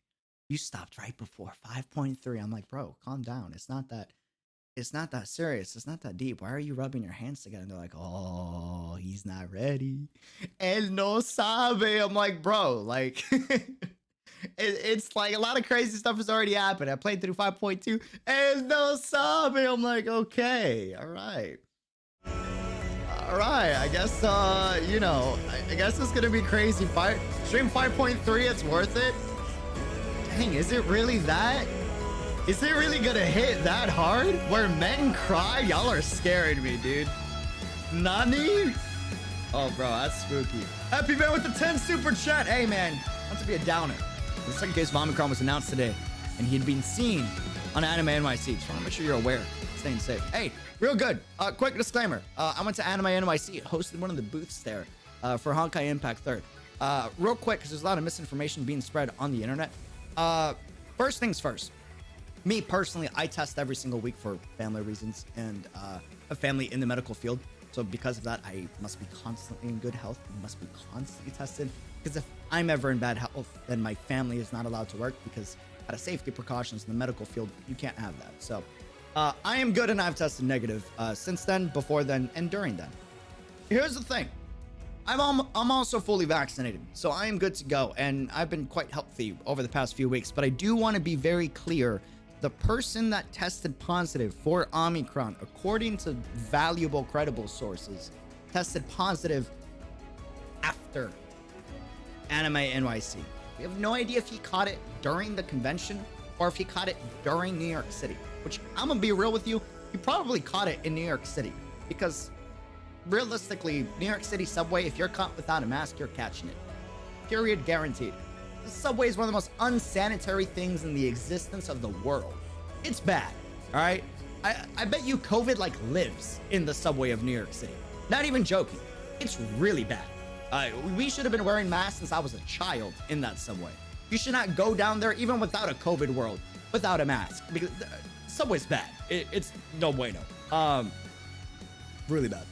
You stopped right before 5.3. I'm like, bro, calm down. It's not that serious. It's not that deep. Why are you rubbing your hands together? And they're like, oh, he's not ready. Él no sabe. I'm like, bro, like, it's like a lot of crazy stuff has already happened. I played through 5.2. Él no sabe. I'm like, okay, all right. All right, I guess, you know, I guess it's gonna be crazy. Stream 5.3, it's worth it. Dang, is it really that? Is it really gonna hit that hard? Where men cry? Y'all are scaring me, dude. Nani? Oh, bro, that's spooky. Happy man with the 10 super chat. Hey, man, not to be a downer. The second case of Omicron was announced today, and he had been seen on Anime NYC. Just want to make sure you're aware. Staying safe. Hey, real good. Quick disclaimer. I went to Anime NYC, hosted one of the booths there for Honkai Impact 3rd. Real quick, because there's a lot of misinformation being spread on the internet. First things first. Me personally, I test every single week for family reasons and a family in the medical field. So because of that, I must be constantly in good health. I must be constantly tested. Because if I'm ever in bad health, then my family is not allowed to work because out of safety precautions in the medical field, you can't have that. So I am good and I've tested negative since then, before then, and during then. Here's the thing. I'm also fully vaccinated, so I am good to go, and I've been quite healthy over the past few weeks, but I do want to be very clear. The person that tested positive for Omicron, according to valuable, credible sources, tested positive after Anime NYC. We have no idea if he caught it during the convention or if he caught it during New York City, which I'm gonna be real with you, he probably caught it in New York City because realistically, New York City subway, if you're caught without a mask, you're catching it. Period, guaranteed. The subway is one of the most unsanitary things in the existence of the world. It's bad, all right? I bet you COVID like lives in the subway of New York City. Not even joking. It's really bad. We should have been wearing masks since I was a child in that subway. You should not go down there even without a COVID world, without a mask, because the subway's bad. It's no bueno. Really bad.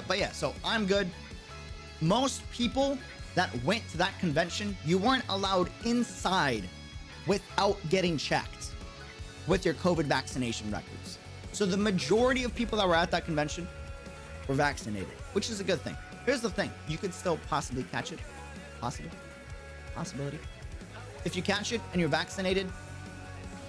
But yeah, so I'm good. Most people that went to that convention, you weren't allowed inside without getting checked with your COVID vaccination records. So the majority of people that were at that convention were vaccinated, which is a good thing. Here's the thing. You could still possibly catch it. Possibility. If you catch it and you're vaccinated,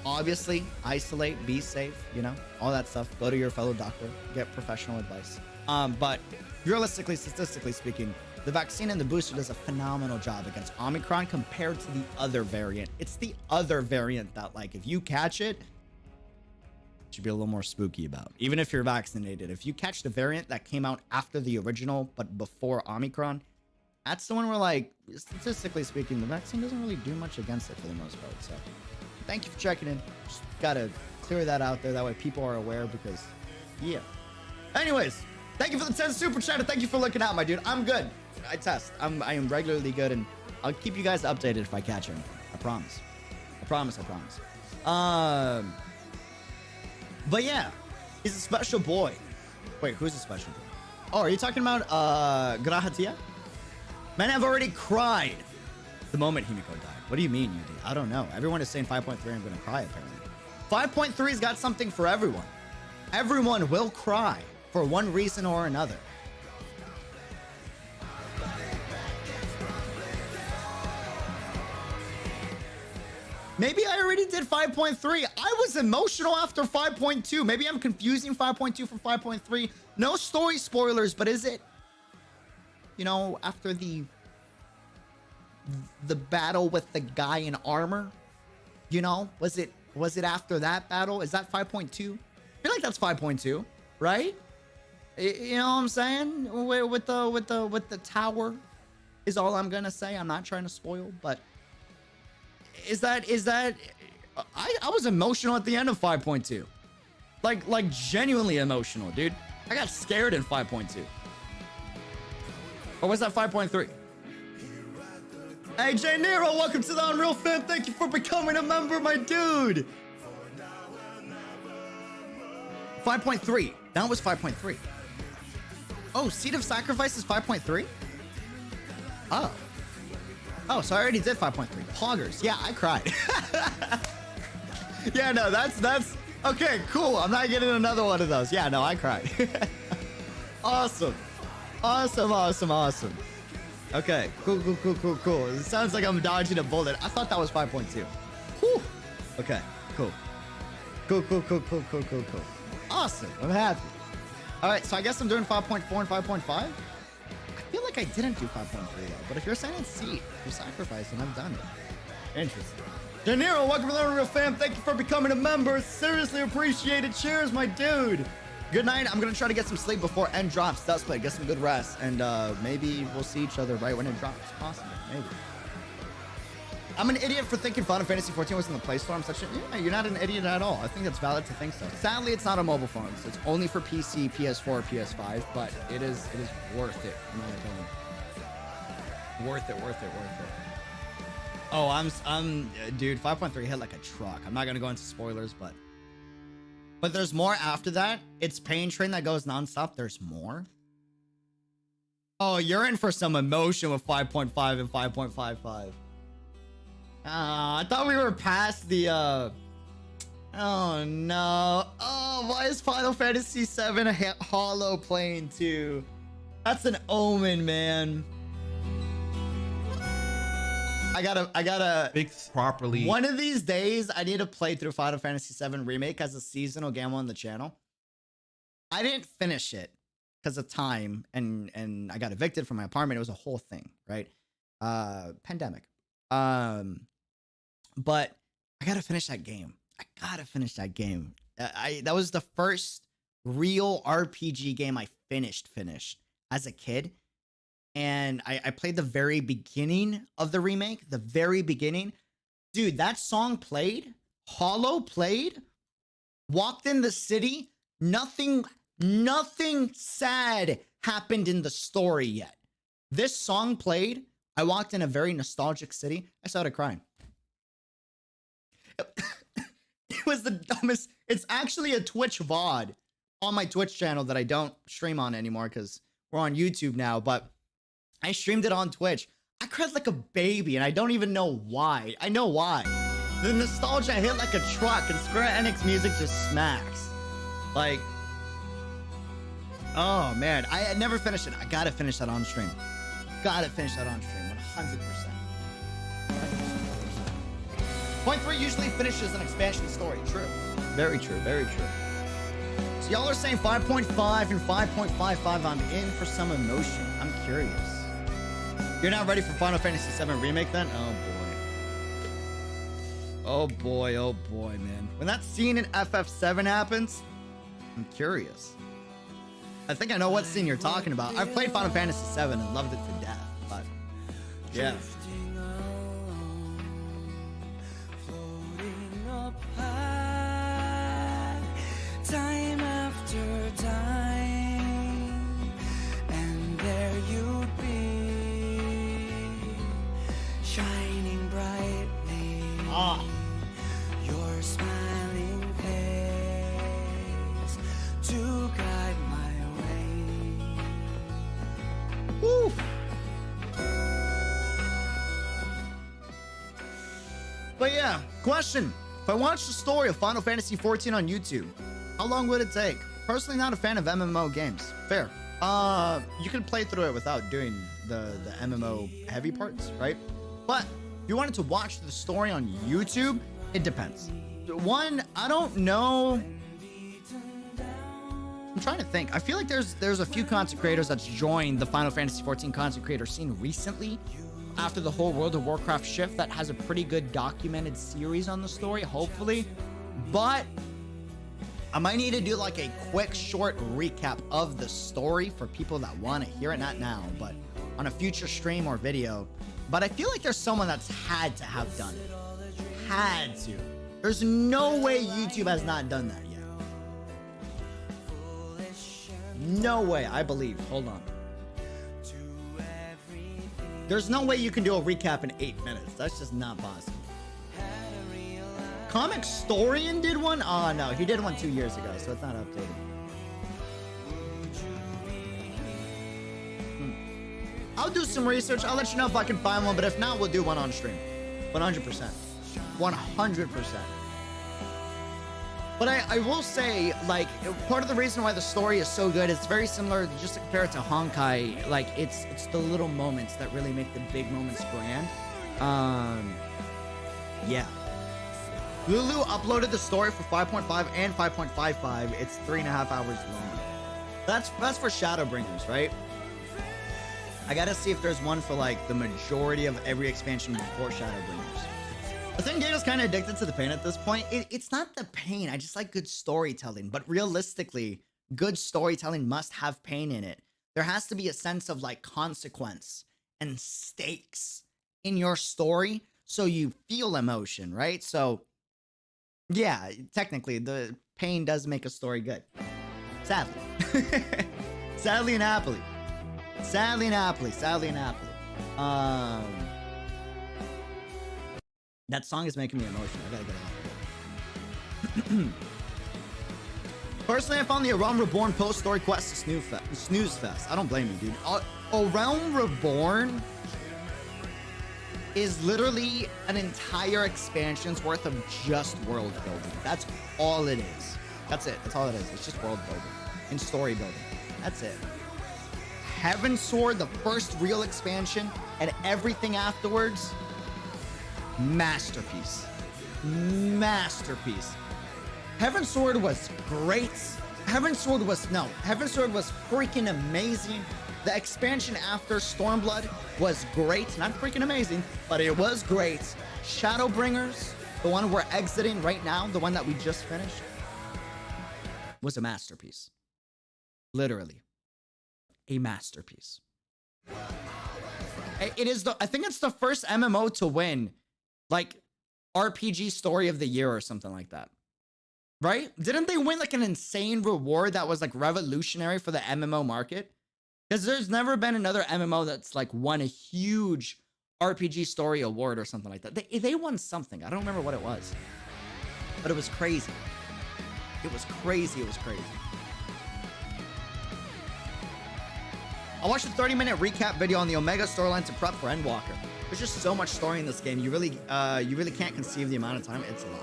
obviously isolate, be safe, you know, all that stuff. Go to your fellow doctor, get professional advice. But realistically, statistically speaking, the vaccine and the booster does a phenomenal job against Omicron compared to the other variant. It's the other variant that, like, if you catch it, you should be a little more spooky about. Even if you're vaccinated, if you catch the variant that came out after the original but before Omicron, that's the one where, like, statistically speaking, the vaccine doesn't really do much against it for the most part. So thank you for checking in. Just gotta clear that out there. That way people are aware because, yeah. Anyways, thank you for the 10 super chat. Thank you for looking out, my dude. I'm good. I test. I am regularly good, and I'll keep you guys updated if I catch anything. I promise. I promise. But yeah, he's a special boy. Wait, who's a special boy? Oh, are you talking about Grahatia? Man, I've already cried the moment Himiko died. What do you mean, you did? I don't know. Everyone is saying 5.3. I'm gonna cry apparently. 5.3's got something for everyone. Everyone will cry for one reason or another. Maybe I already did 5.3. I was emotional after 5.2. Maybe I'm confusing 5.2 for 5.3. No story spoilers, but is it, you know, after the battle with the guy in armor? You know, was it after that battle? Is that 5.2? I feel like that's 5.2, right? You know what I'm saying? With the tower is all I'm gonna say. I'm not trying to spoil, but is that I was emotional at the end of 5.2. Like genuinely emotional, dude. I got scared in 5.2. Or was that 5.3? Hey, Jay Nero, welcome to the Unreal Fam. Thank you for becoming a member, my dude. 5.3. That was 5.3. Oh, Seed of Sacrifice is 5.3? Oh, so I already did 5.3. Poggers. Yeah, I cried. Yeah, no, that's okay, cool. I'm not getting another one of those. Yeah, no, I cried. Awesome. Okay, cool. It sounds like I'm dodging a bullet. I thought that was 5.2. Whew. Okay, cool. Cool. Awesome. I'm happy. All right, so I guess I'm doing 5.4 and 5.5. I feel like I didn't do 5.3 though, but if you're saying it's Seed, you're sacrificing, I've done it. Interesting. De Niro, welcome to the Unreal Fam. Thank you for becoming a member. Seriously appreciate it. Cheers, my dude. Good night. I'm gonna try to get some sleep before end drops. That's play. Get some good rest, and maybe we'll see each other right when it drops. Possibly, maybe. I'm an idiot for thinking Final Fantasy 14 was in the Play Store. I'm such a you're not an idiot at all. I think it's valid to think so. Sadly, it's not on mobile phones. It's only for PC, PS4, PS5, but it is worth it, in my opinion. Worth it. Oh, dude, 5.3 hit like a truck. I'm not gonna go into spoilers, but there's more after that. It's Pain Train that goes nonstop. There's more. Oh, you're in for some emotion with 5.5 and 5.55. I thought we were past the oh no. Oh, why is Final Fantasy VII a hollow plane too? That's an omen, man. I gotta Fix properly. One of these days, I need to play through Final Fantasy VII Remake as a seasonal game on the channel. I didn't finish it because of time, and I got evicted from my apartment. It was a whole thing, right? Pandemic. But I gotta finish that game. That was the first real RPG game I finished as a kid. And I played the very beginning of the remake, the very beginning. Dude, that song played, Hollow played, walked in the city, nothing sad happened in the story yet. This song played, I walked in a very nostalgic city, I started crying. It was the dumbest. It's actually a Twitch VOD on my Twitch channel that I don't stream on anymore because we're on YouTube now, but I streamed it on Twitch. I cried like a baby, and I don't even know why. I know why. The nostalgia hit like a truck, and Square Enix music just smacks. Like, oh man, I never finished it. I gotta finish that on stream. 100%. Point 3 usually finishes an expansion story. True. Very true. So y'all are saying 5.5 and 5.55. I'm in for some emotion. I'm curious. You're not ready for Final Fantasy VII Remake then? Oh boy, man. When that scene in FF7 happens, I'm curious. I think I know what scene you're talking about. I've played Final Fantasy VII and loved it to death, but yeah. Time after time, and there you'd be, shining brightly. Your smiling face to guide my way. Woo. But yeah, question. If I watched the story of Final Fantasy XIV on YouTube, how long would it take? Personally, not a fan of MMO games. Fair. You can play through it without doing the MMO heavy parts, right? But if you wanted to watch the story on YouTube, it depends. One, I don't know. I'm trying to think. I feel like there's a few content creators that's joined the Final Fantasy XIV content creator scene recently after the whole World of Warcraft shift that has a pretty good documented series on the story, hopefully. But I might need to do like a quick short recap of the story for people that want to hear it, not now, but on a future stream or video. But I feel like there's someone that's had to have done it. Had to. There's no way YouTube has not done that yet. No way, I believe. Hold on. There's no way you can do a recap in 8 minutes. That's just not possible. Comic Storian did one? Oh no, he did one 2 years ago, so it's not updated. I'll do some research. I'll let you know if I can find one, but if not, we'll do one on stream. 100%. 100%. But I will say, like, part of the reason why the story is so good, it's very similar, just to compare it to Honkai. Like, it's the little moments that really make the big moments grand. Yeah. Lulu uploaded the story for 5.5 and 5.55. It's 3.5 hours long. That's for Shadowbringers, right? I gotta see if there's one for like the majority of every expansion before Shadowbringers. I think Data's kind of addicted to the pain at this point. It's not the pain. I just like good storytelling. But realistically, good storytelling must have pain in it. There has to be a sense of like consequence and stakes in your story so you feel emotion, right? So yeah, technically the pain does make a story good. Sadly. Sadly and happily. That song is making me emotional. I gotta get off. Personally, I found the A Realm Reborn post-story quest a snooze fest. I don't blame you, dude. A Realm Reborn is literally an entire expansion's worth of just world building. That's all it is. That's it. That's all it is. It's just world building and story building. That's it. Heaven Sword, the first real expansion, and everything afterwards, masterpiece. Masterpiece. Heaven Sword was great. Heaven Sword was freaking amazing. The expansion after Stormblood was great. Not freaking amazing, but it was great. Shadowbringers, the one we're exiting right now, the one that we just finished, was a masterpiece. Literally. A masterpiece. It is I think it's the first MMO to win, like, RPG Story of the Year or something like that. Right? Didn't they win like an insane reward that was like revolutionary for the MMO market? Because there's never been another MMO that's like won a huge RPG Story award or something like that. They won something. I don't remember what it was. But it was crazy. It was crazy. It was crazy. I watched a 30-minute recap video on the Omega storyline to prep for Endwalker. There's just so much story in this game. You really can't conceive the amount of time. It's a lot.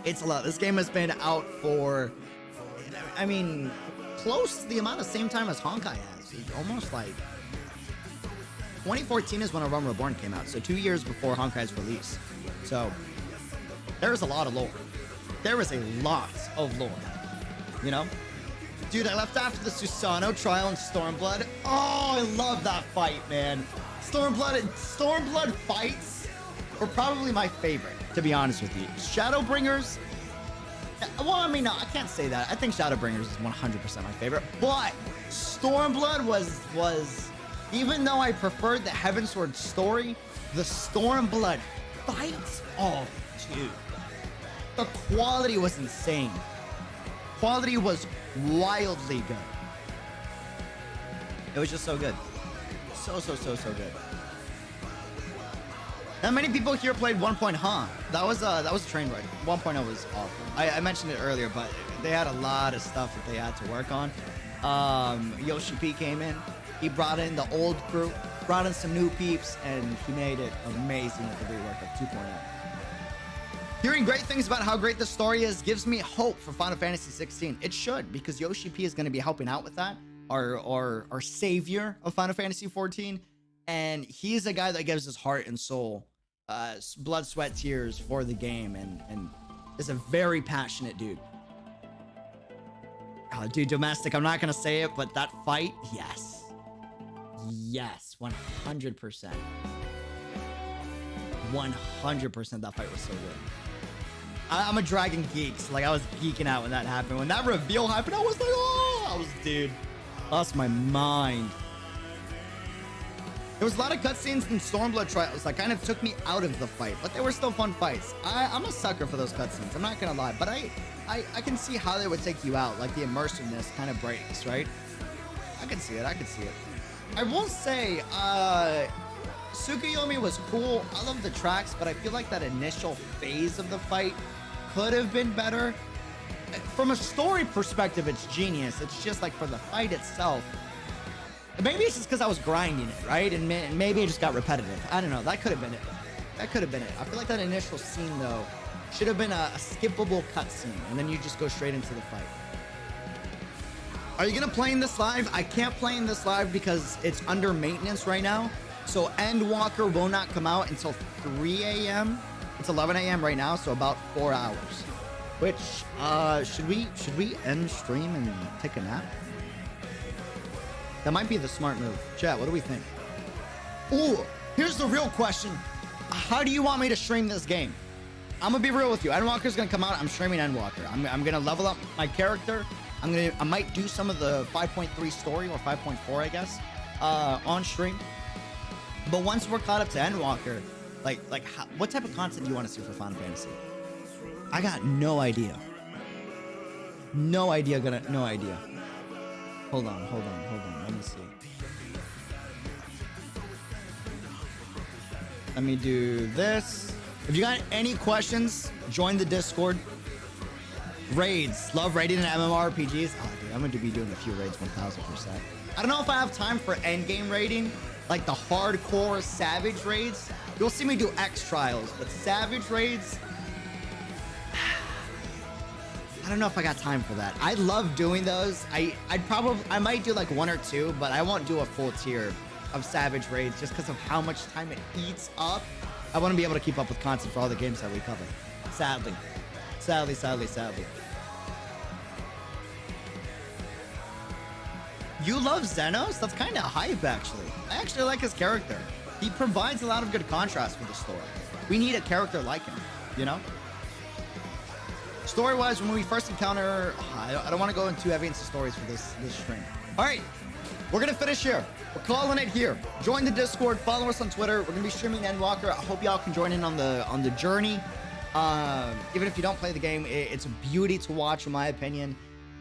It's a lot. This game has been out for, I mean, close to the amount of same time as Honkai has. It's almost like 2014 is when A Realm Reborn came out, so 2 years before Honkai's release. So there is a lot of lore. There is a lot of lore. You know? Dude, I left after the Susano trial in Stormblood. Oh, I love that fight, man. Stormblood fights were probably my favorite, to be honest with you. Shadowbringers, well, I mean, no, I can't say that. I think Shadowbringers is 100% my favorite, but Stormblood was, even though I preferred the Heavensward story, the Stormblood fights, oh, dude, the quality was insane. Quality was wildly good. It was just so good. So good. Not many people here played 1.0, huh? That was a train wreck. 1.0 was awful. I mentioned it earlier, but they had a lot of stuff that they had to work on. Yoshi P came in. He brought in the old crew, brought in some new peeps, and he made it amazing with the rework of 2.0. Hearing great things about how great the story is gives me hope for Final Fantasy 16. It should, because Yoshi P is going to be helping out with that, our savior of Final Fantasy 14. And he's a guy that gives his heart and soul, blood, sweat, tears for the game, and is a very passionate dude. Oh, dude, Domestic, I'm not going to say it, but that fight, yes. Yes, 100%. 100% that fight was so good. I'm a Dragon geek, so like I was geeking out when that happened. When that reveal happened, I was like, oh, dude, lost my mind. There was a lot of cutscenes in Stormblood trials that kind of took me out of the fight, but they were still fun fights. I'm a sucker for those cutscenes, I'm not gonna lie, but I can see how they would take you out, like the immersiveness kind of breaks, right? I can see it. I will say, Tsukuyomi was cool. I love the tracks, but I feel like that initial phase of the fight could have been better. From a story perspective, it's genius. It's just like for the fight itself, maybe it's just because I was grinding it, right? And maybe it just got repetitive. I don't know. That could have been it. I feel like that initial scene, though, should have been a skippable cutscene, and then you just go straight into the fight. Are you gonna play in this live? I can't play in this live because it's under maintenance right now. So Endwalker will not come out until 3 a.m. It's 11 a.m. right now, so about 4 hours. Which, should we end stream and take a nap? That might be the smart move. Chat, what do we think? Ooh, here's the real question. How do you want me to stream this game? I'm gonna be real with you. Endwalker's gonna come out. I'm streaming Endwalker. I'm gonna level up my character. I might do some of the 5.3 story or 5.4, I guess, on stream. But once we're caught up to Endwalker, what type of content do you want to see for Final Fantasy? I got no idea. No idea. Hold on. Let me see. Let me do this. If you got any questions, join the Discord. Raids. Love raiding in MMORPGs. Oh, dude, I'm going to be doing a few raids 1000%. I don't know if I have time for endgame raiding, like the hardcore Savage raids. You'll see me do X trials, but Savage raids, I don't know if I got time for that. I love doing those. I might do like 1 or 2, but I won't do a full tier of Savage raids just because of how much time it eats up. I want to be able to keep up with content for all the games that we cover. Sadly. Sadly. You love Xenos? That's kind of hype, actually. I actually like his character. He provides a lot of good contrast for the story. We need a character like him, you know? Story-wise, when we first encounter... I don't want to go too heavy into stories for this stream. All right, we're going to finish here. We're calling it here. Join the Discord. Follow us on Twitter. We're going to be streaming Endwalker. I hope y'all can join in on the journey. Even if you don't play the game, it's a beauty to watch, in my opinion.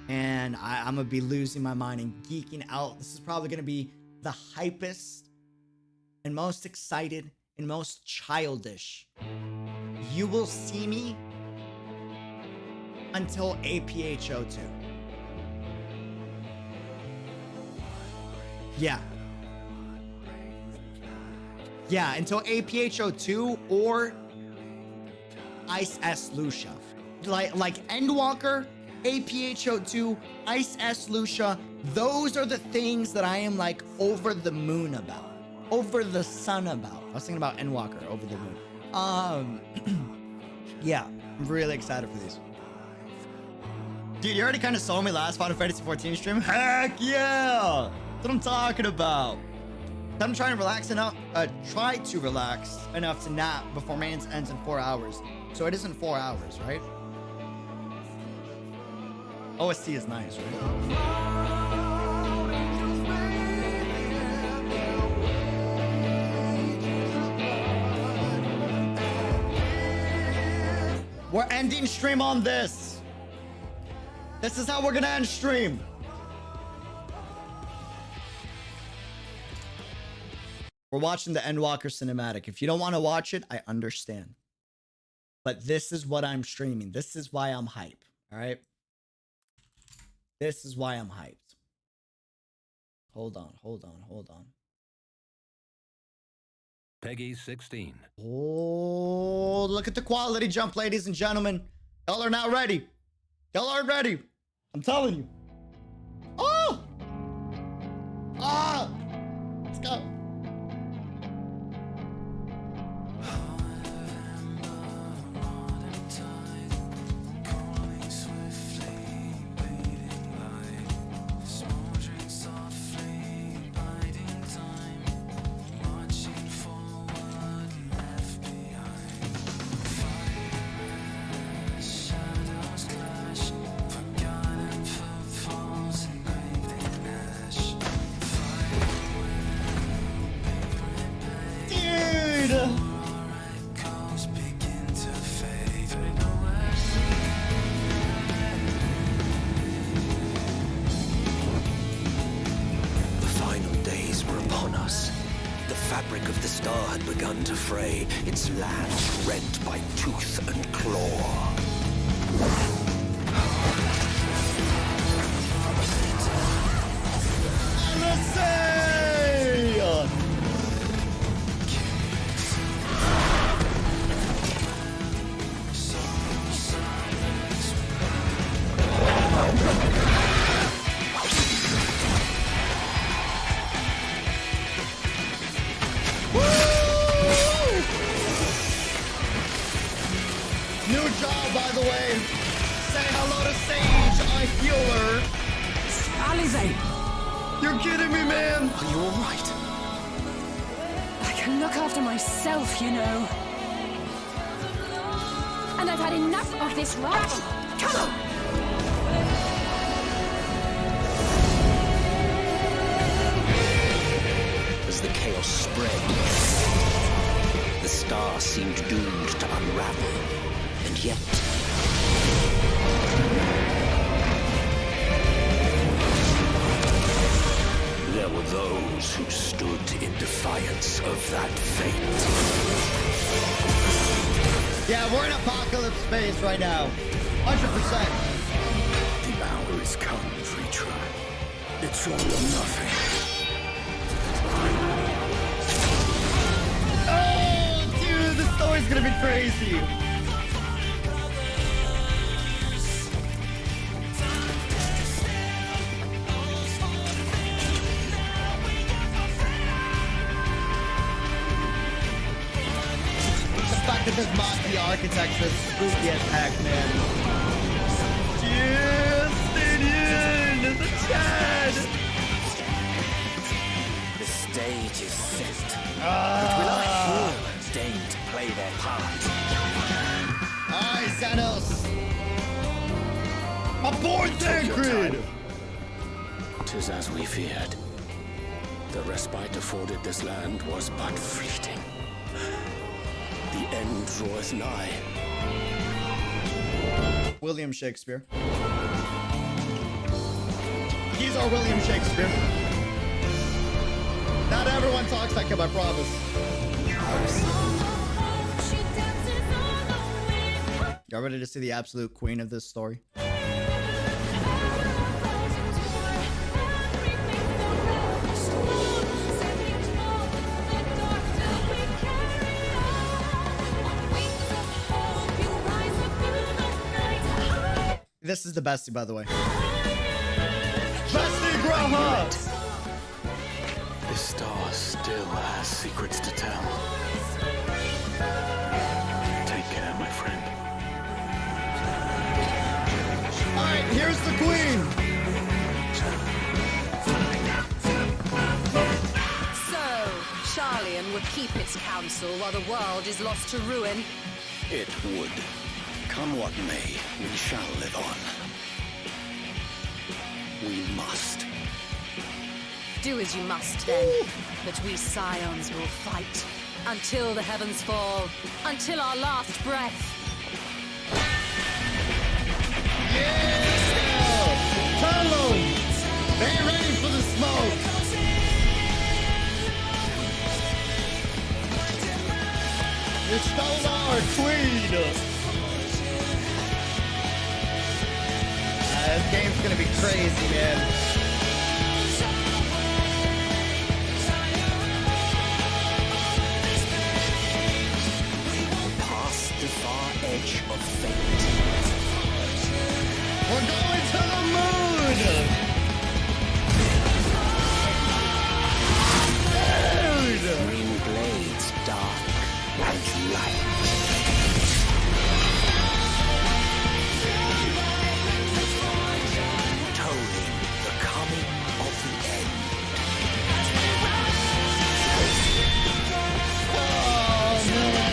And I'm going to be losing my mind and geeking out. This is probably going to be the hypest and most excited and most childish you will see me until APHO2. Yeah, until APHO2 or Ice S Lucia. Like Endwalker, APHO2, Ice S Lucia, those are the things that I am like over the moon about, over the sun about. I was thinking about Endwalker, over the moon. Yeah, I'm really excited for these. Dude, you already kind of saw me last Final Fantasy 14 stream. Heck yeah! That's what I'm talking about. I'm trying to relax enough, try to relax enough to nap before maintenance ends in 4 hours. So it isn't 4 hours, right? OST is nice, right? We're ending stream on this. This is how we're gonna end stream. We're watching the Endwalker cinematic. If you don't want to watch it, I understand. But this is what I'm streaming. This is why I'm hype. All right? This is why I'm hyped. Hold on. Peggy 16. Oh, look at the quality jump, ladies and gentlemen. Y'all are not ready. Y'all aren't ready. I'm telling you. Oh! Ah! Let's go. Its land rent by tooth and claw. You're kidding me, man! Are you alright? I can look after myself, you know. And I've had enough of this rot. Come on! As the chaos spread, the star seemed doomed to unravel. And yet... there were those who stood in defiance of that fate. Yeah, we're in apocalypse phase right now. 100%. The hour is come, creature. It's all or nothing. Oh, dude, this story's gonna be crazy. The fact that this mocky architecture is spooky as heck, man. Yes, dude, the Chad. The stage is set. But will our heroes deign to play their part? Alright, Xanos. Aboard Tancred! 'Tis as we feared. The respite afforded this land was but fleeting. The end draweth nigh. William Shakespeare. He's our William Shakespeare. Not everyone talks like him, I promise. Y'all ready to see the absolute queen of this story? This is the bestie, by the way. Bestie Grandma! This star still has secrets to tell. Take care, my friend. Alright, here's the queen! So, Charlian would keep its counsel while the world is lost to ruin. It would. Come what may, we shall live on. We must. Do as you must then. But we scions will fight. Until the heavens fall. Until our last breath. Yeah! Hello! They ain't ready for the smoke! You stole our queen! This game's gonna be crazy, man. Past the far edge of fate. We're going to the moon! Dude! Green blades dark and light. Tolling the coming of the end. Oh, man.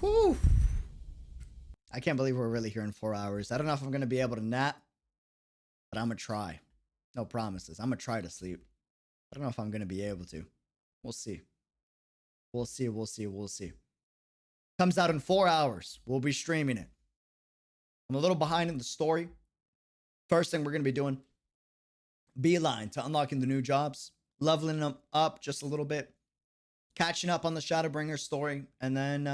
Whew. I can't believe we're really here in 4 hours. I don't know if I'm going to be able to nap, but I'm going to try. No promises. I'm going to try to sleep. I don't know if I'm going to be able to. We'll see. We'll see. We'll see. We'll see. Comes out in 4 hours. We'll be streaming it. I'm a little behind in the story. First thing we're going to be doing, beeline to unlocking the new jobs, leveling them up just a little bit, catching up on the Shadowbringer story, and then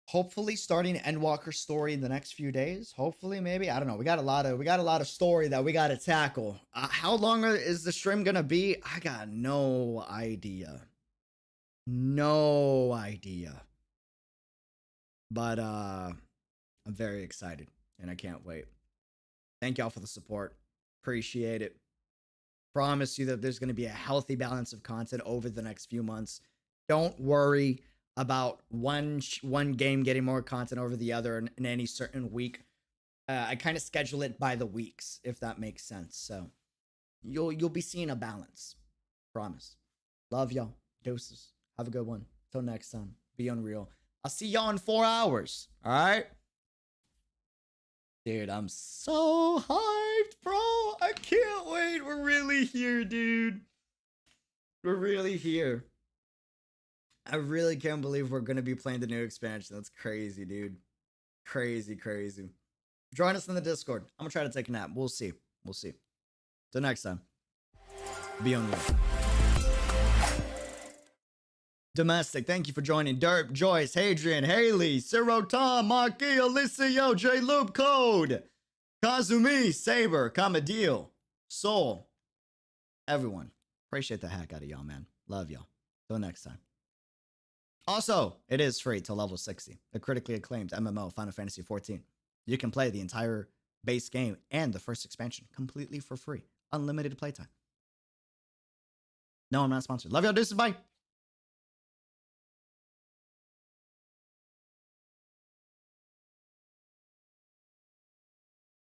hopefully starting Endwalker story in the next few days. Hopefully, maybe. I don't know. We got a lot of story that we got to tackle. How long is the stream gonna be? I got no idea. No idea. But I'm very excited and I can't wait. Thank y'all for the support. Appreciate it. Promise you that there's going to be a healthy balance of content over the next few months. Don't worry about one game getting more content over the other in any certain week. I kind of schedule it by the weeks, if that makes sense. So you'll be seeing a balance. Promise. Love y'all. Deuces. Have a good one. Till next time. Be unreal. I'll see y'all in 4 hours. All right? Dude, I'm so hyped, bro. I can't wait. We're really here, dude. We're really here. I really can't believe we're gonna be playing the new expansion. That's crazy, dude. Crazy, crazy. Join us in the Discord. I'm gonna try to take a nap. We'll see. We'll see. Till next time. Be on the way. Domestic, thank you for joining. Derp, Joyce, Hadrian, Haley, Ciro, Tom, Marky, Alicio, J Loop Code, Kazumi, Saber, Kamadil, Soul. Everyone. Appreciate the heck out of y'all, man. Love y'all. Till next time. Also, it is free till level 60. The critically acclaimed MMO Final Fantasy XIV. You can play the entire base game and the first expansion completely for free. Unlimited playtime. No, I'm not sponsored. Love y'all, deuces. Bye.